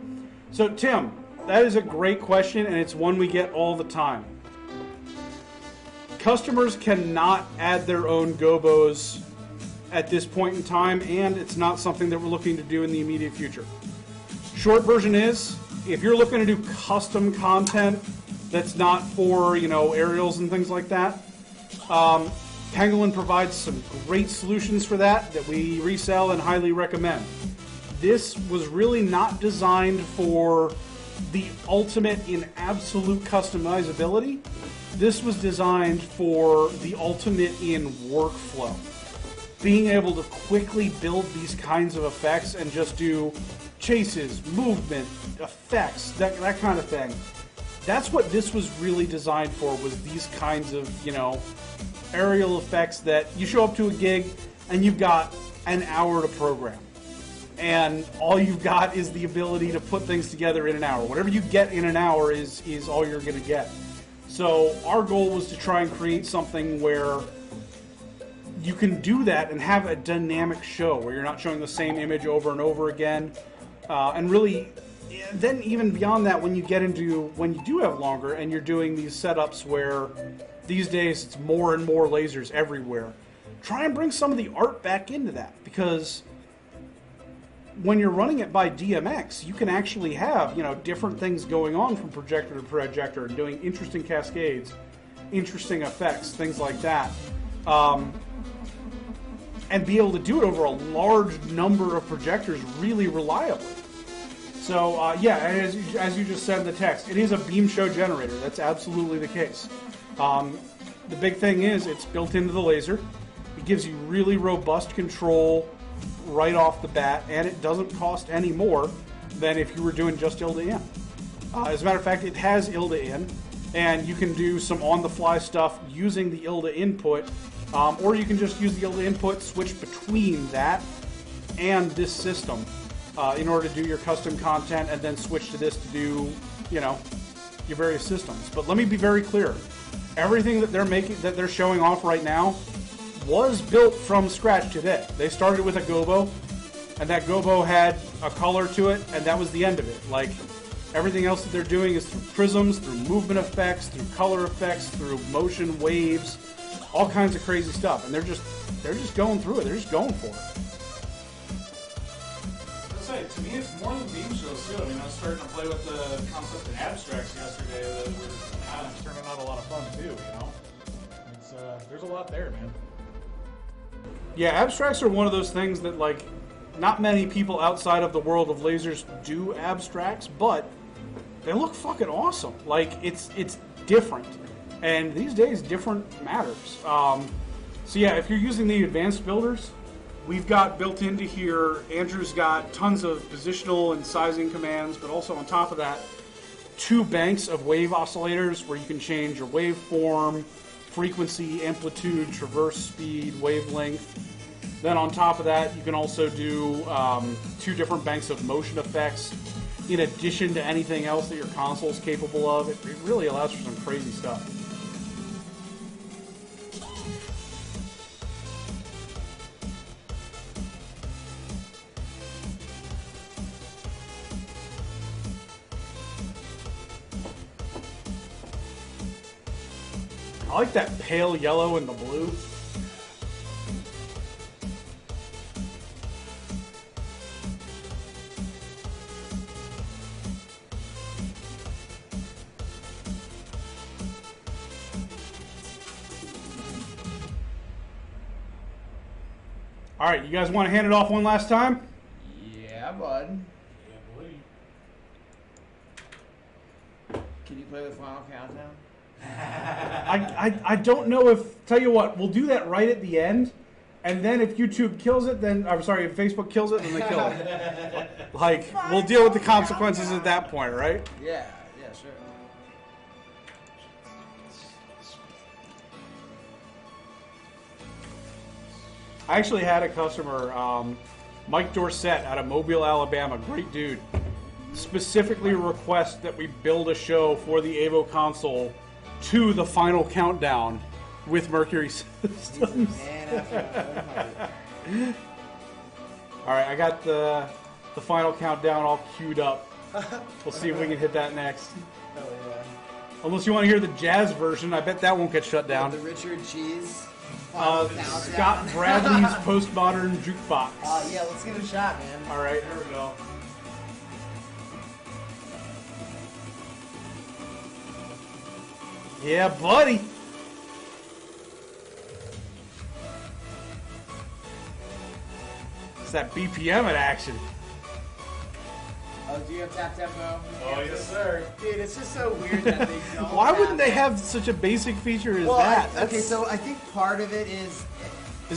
So Tim, that is a great question, and it's one we get all the time. Customers cannot add their own gobos at this point in time, and it's not something that we're looking to do in the immediate future. Short version is, if you're looking to do custom content that's not for, aerials and things like that, Pangolin provides some great solutions for that we resell and highly recommend. This was really not designed for the ultimate in absolute customizability. This was designed for the ultimate in workflow. Being able to quickly build these kinds of effects and just do chases, movement, effects, that kind of thing. That's what this was really designed for, was these kinds of, aerial effects that you show up to a gig and you've got an hour to program. And all you've got is the ability to put things together in an hour. Whatever you get in an hour is all you're going to get. So our goal was to try and create something where you can do that and have a dynamic show where you're not showing the same image over and over again. And really, then even beyond that, when you do have longer and you're doing these setups where these days it's more and more lasers everywhere, try and bring some of the art back into that, because when you're running it by DMX, you can actually have, different things going on from projector to projector and doing interesting cascades, interesting effects, things like that. And be able to do it over a large number of projectors really reliably. So, yeah, as you just said in the text, it is a beam show generator. That's absolutely the case. The big thing is it's built into the laser. It gives you really robust control right off the bat, and it doesn't cost any more than if you were doing just ILDA in. As a matter of fact, it has ILDA in, and you can do some on-the-fly stuff using the ILDA input, or you can just use the ILDA input, switch between that and this system in order to do your custom content, and then switch to this to do, your various systems. But let me be very clear. Everything that they're showing off right now was built from scratch today. They started with a gobo, and that gobo had a color to it, and that was the end of it. Like, everything else that they're doing is through prisms, through movement effects, through color effects, through motion waves, all kinds of crazy stuff. And they're just going through it. They're just going for it. To me, it's more than beam shows too. I mean, I was starting to play with the concept of abstracts yesterday that were kind of turning out a lot of fun too. It's there's a lot there, man. Yeah, abstracts are one of those things that, not many people outside of the world of lasers do abstracts, but they look fucking awesome. It's different, and these days different matters. So yeah, if you're using the advanced builders, we've got built into here, Andrew's got tons of positional and sizing commands, but also on top of that, 2 banks of wave oscillators where you can change your waveform, frequency, amplitude, traverse speed, wavelength. Then on top of that, you can also do 2 different banks of motion effects. in addition to anything else that your console's capable of. It really allows for some crazy stuff. I like that pale yellow and the blue. All right, you guys want to hand it off one last time? Yeah, bud. Can you play the final countdown? I don't know if, tell you what, we'll do that right at the end, and then if YouTube kills it, then, I'm sorry, if Facebook kills it, then they kill it. Like, we'll deal with the consequences at that point, right? Yeah, sure. I actually had a customer, Mike Dorsett out of Mobile, Alabama, great dude, specifically request that we build a show for the Evo console to the final countdown with Mercury systems. Alright, I got the final countdown all queued up. We'll see if we can hit that next. Hell yeah. Unless you want to hear the jazz version, I bet that won't get shut down. The Richard Cheese. Scott Bradley's postmodern jukebox. Yeah, let's give it a shot, man. Alright, here we go. Yeah, buddy. It's that BPM in action. Oh, do you have tap tempo? Oh, yes, sir. Dude, it's just so weird that they don't. Why wouldn't they have such a basic feature as well, that? Okay, so I think part of it is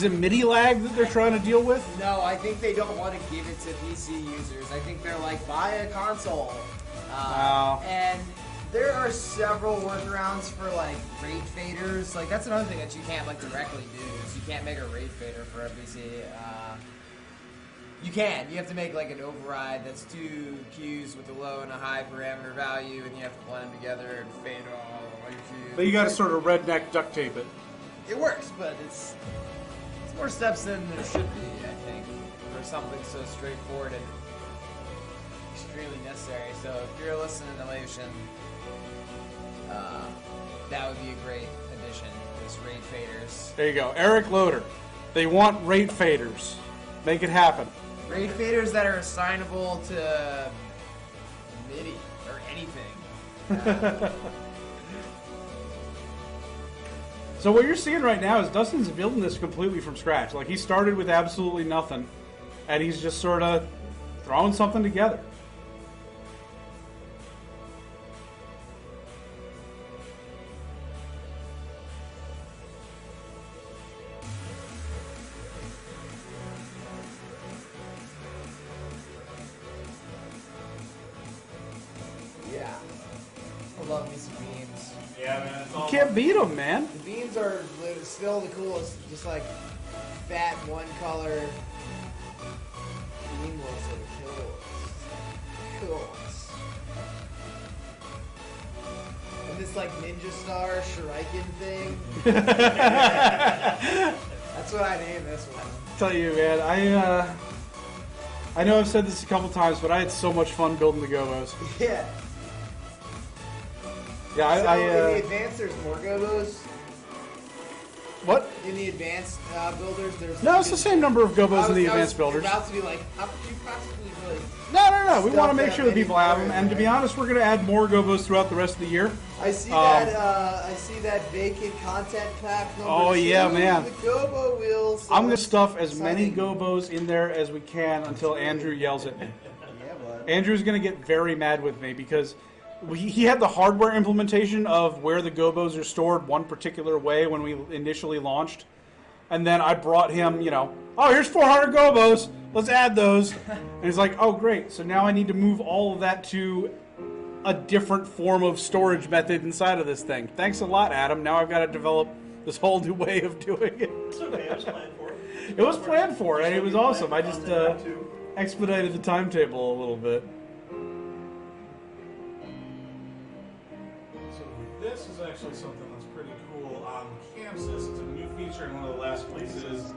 it MIDI lag that they're trying to deal with? no, I think they don't want to give it to PC users. I think they're like, buy a console. And there are several workarounds for like rate faders. Like that's another thing that you can't like directly do is you can't make a rate fader for a PC. You can. You have to make like an override that's two cues with a low and a high parameter value, and you have to blend them together and fade all your cues. But you got to sort of redneck duct tape it. It works, but it's more steps than there should be, I think, for something so straightforward and extremely necessary. So if you're listening to Elation, that would be a great addition. Those rate faders. There you go. Eric Loader. They want rate faders. Make it happen. Rate faders that are assignable to MIDI or anything. So what you're seeing right now is Dustin's building this completely from scratch. Like he started with absolutely nothing, and he's just sort of throwing something together. Yeah. I love me some beams. Yeah, man. It's all Can't beat them, man. The beams are still the coolest. Just like fat one color beam looks are the coolest. And this like Ninja Star Shuriken thing. That's what I named this one. Tell you, man, I know I've said this a couple times, but I had so much fun building the gobos. Yeah. Yeah, So in the advanced, there's more gobos. What? In the advanced builders, there's No, it's the same number of gobos in the advanced builders. About to be like, how could you possibly really? No. We want to make Stuff sure that that people have them, many and to be honest, we're going to add more gobos throughout the rest of the year. I see that. I see that vacant content pack number Oh, 2, yeah, man. The gobo wheels. I'm going to stuff as many Exciting. gobos in there as we can until Andrew yells at me. Yeah, bud. Andrew's going to get very mad with me because he had the hardware implementation of where the gobos are stored one particular way when we initially launched. And then I brought him, oh, here's 400 gobos. Let's add those. And he's like, oh, great. So now I need to move all of that to a different form of storage method inside of this thing. Thanks a lot, Adam. Now I've got to develop this whole new way of doing it. It's okay. It was planned for. It was planned for, and it was awesome. I just expedited the timetable a little bit. is actually something that's pretty cool on ChamSys. It's a new feature in one of the last places.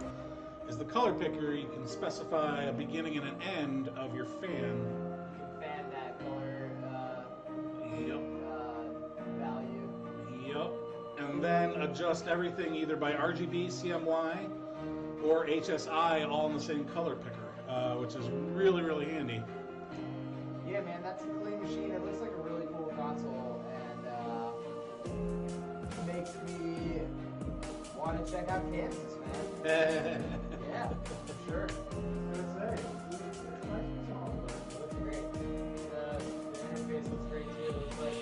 Is the color picker. You can specify a beginning and an end of your fan. You can fan that color value. Yep. And then adjust everything either by RGB, CMY, or HSI all in the same color picker, which is really, really handy. Yeah, man, that's a clean machine. It looks like a really cool console, and makes me want to check out ChamSys, man. Yeah, for sure. Looks great. The interface looks great too. It looks like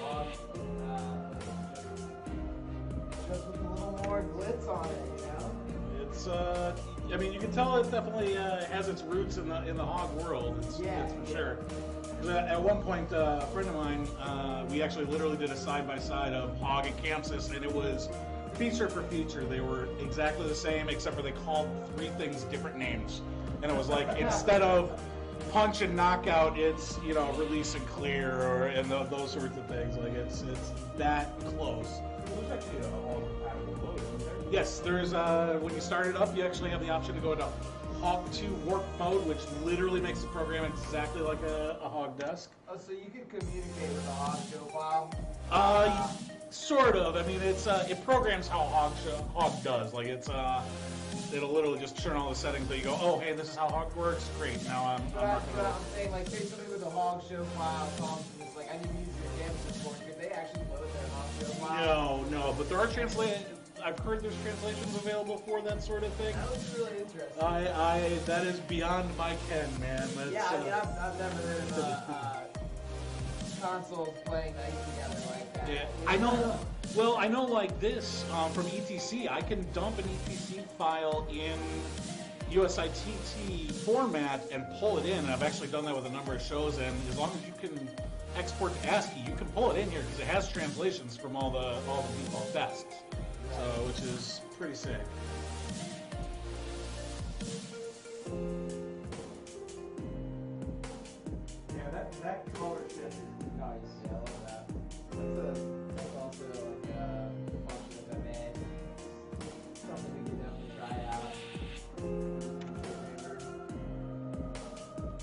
Just with a little more glitz on it, you know? It's, I mean, you can tell it definitely has its roots in the hog world. It's for sure. 'Cause at one point, a friend of mine, we actually literally did a side-by-side of hog and ChamSys, and it was feature for feature. They were exactly the same, except for they called 3 things different names. And it was like, instead of punch and knockout, it's, you know, release and clear, or and those sorts of things. Like, it's that close. There's actually all compatible mode, isn't there? Yes, there's when you start it up, you actually have the option to go into Hog 2 warp mode, which literally makes the program exactly like a hog desk. Oh, so you can communicate with the hog show file? Sort of. I mean, it's it programs how hog does. Like, it's it'll literally just turn all the settings, but you go, oh, hey, this is how hog works. Great. Now I'm That's what I'm saying. Like, say somebody with a hog show file comes and it's like, I need to use your ChamSys support. Could they actually load their hog show file? No, but there are I've heard there's translations available for that sort of thing. That looks really interesting. That is beyond my ken, man. That's, yeah, I mean, I've never heard of consoles playing nice together like that. Yeah, I know. Well, I know, like this from ETC, I can dump an ETC file in USITT format and pull it in. And I've actually done that with a number of shows, and as long as you can export to ASCII, you can pull it in here because it has translations from all the default desks, so which is pretty sick. Yeah, that color shift is nice. Yeah, I love that. That's also like a function of MA. Something we can definitely try out.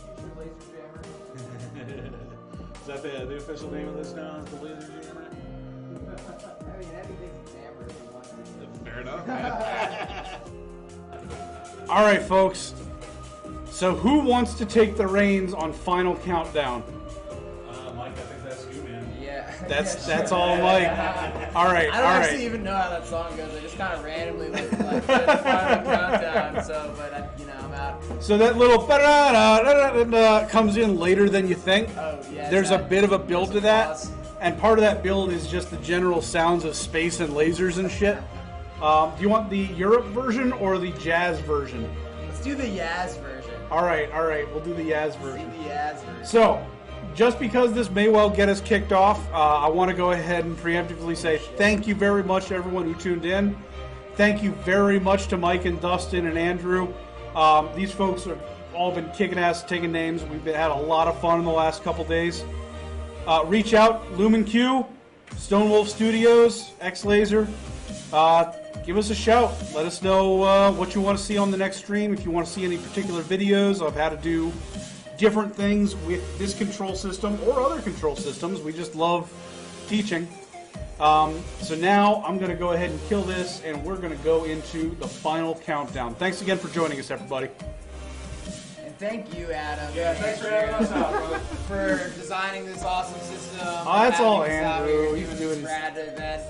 Future laser jammer. Is that the official name of this now? Is the laser jammer? I mean, anything's a jammer if you want to. Fair enough. All right, folks. So who wants to take the reins on Final Countdown? Mike, I think that's you, man. Yeah. That's all Mike. All right, I don't all right. actually even know how that song goes. I just kind of randomly like the final countdown. So, but I'm out. So that little comes in later than you think. Oh yeah. There's a bit of a build to that, Pause. and part of that build is just the general sounds of space and lasers and shit. Do you want the Europe version or the jazz version? Let's do the Yaz version. All right, we'll do the Yaz version. Do the Yaz version. So, just because this may well get us kicked off, I want to go ahead and preemptively say thank you very much to everyone who tuned in. Thank you very much to Mike and Dustin and Andrew. These folks have all been kicking ass, taking names. We've had a lot of fun in the last couple days. Reach out, LumenCUE, Stonewolf Studios, XLaser. Give us a shout. Let us know what you want to see on the next stream. If you want to see any particular videos of how to do different things with this control system or other control systems. We just love teaching. So now I'm going to go ahead and kill this, and we're going to go into the final countdown. Thanks again for joining us, everybody. And thank you, Adam. Yeah, thanks for having us out, brother. For designing this awesome system. Oh, that's all having us out Andrew. here He's doing doing this his- rad event.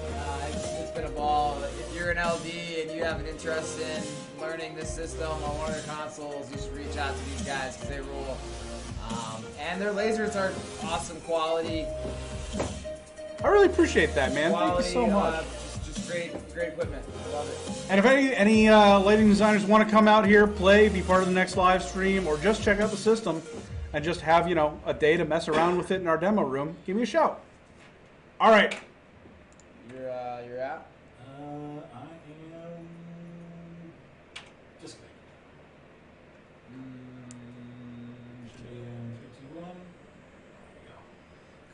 It's been a ball. If you're an LD and you have an interest in learning this system on one of their consoles, you should reach out to these guys because they rule. And their lasers are awesome quality. I really appreciate that, man. Quality, Thank you so much. Just great equipment. I love it. And if any lighting designers want to come out here, play, be part of the next live stream, or just check out the system and just have, a day to mess around with it in our demo room, give me a shout. All right. You're out. I am just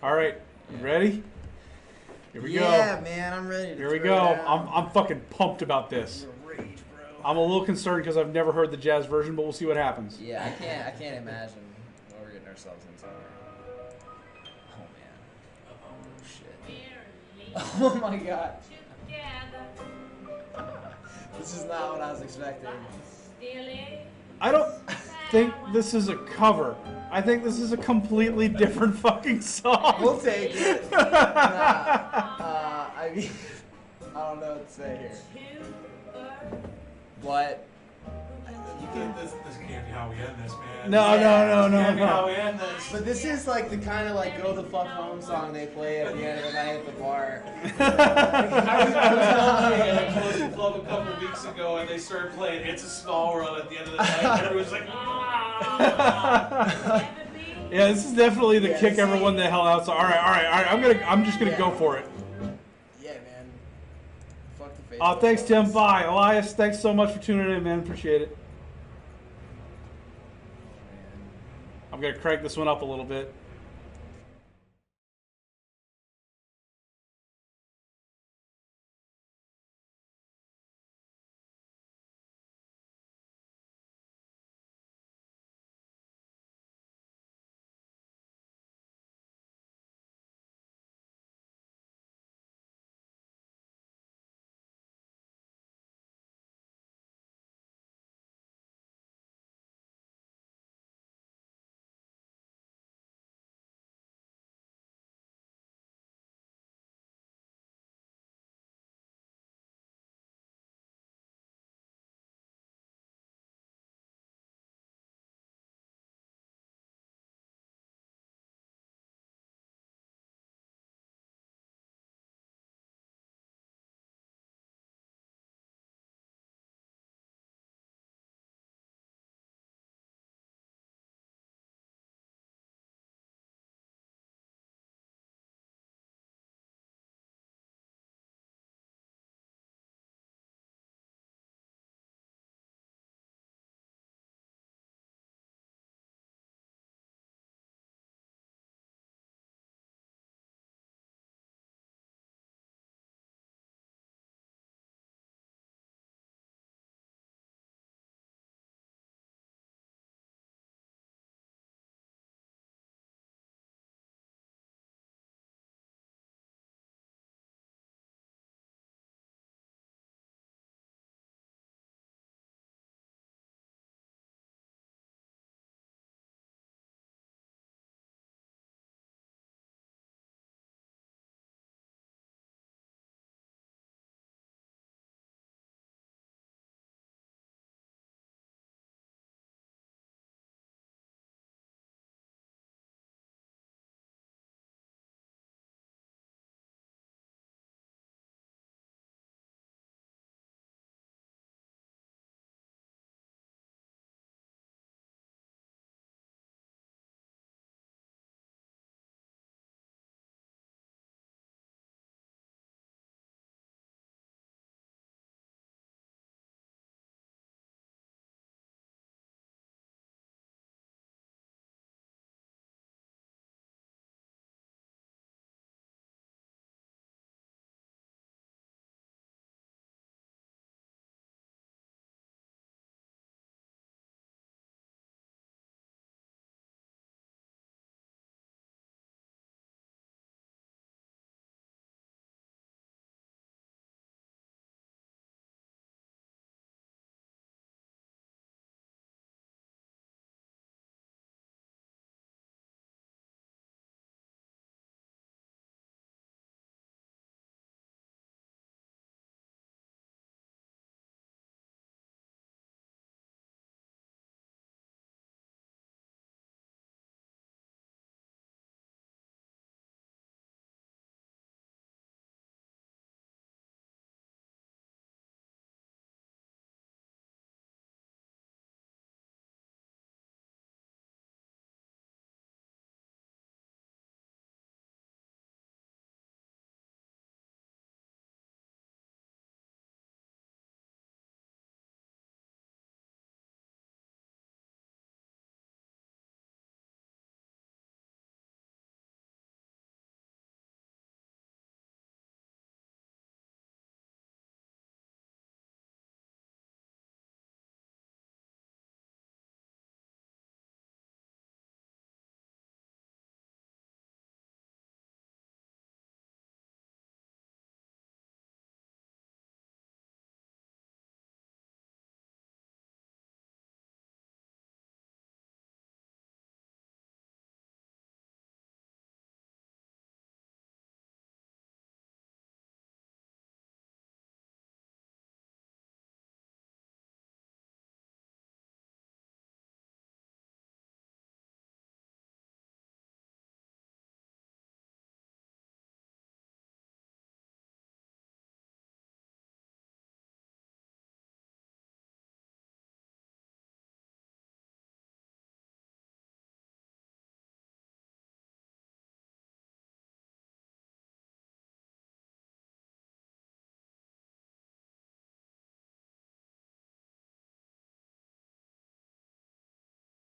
All right. You ready? Here we go. Yeah, man, I'm ready to Here we throw go. down. I'm fucking pumped about this. I'm a little concerned because I've never heard the jazz version, but we'll see what happens. Yeah, I can't imagine what we're getting ourselves into. Oh man. Oh shit. Oh my god. This is not what I was expecting. I don't think this is a cover. I think this is a completely different fucking song. We'll take it. I mean, I don't know what to say here. But This can't be how we end this, man. No. Can't be how we end this. But this is like the kind of like go the fuck home song they play at the end of the night at the bar. I was at a closing club a couple of weeks ago, and they started playing "It's a Small World" at the end of the night. And everyone's like, "Ah!" Yeah, this is definitely the kick everyone the hell out. So, all right. I'm just gonna go for it. Yeah, man. Fuck the face. Oh, thanks, Tim. Bye, Elias. Thanks so much for tuning in, man. Appreciate it. I'm gonna crank this one up a little bit.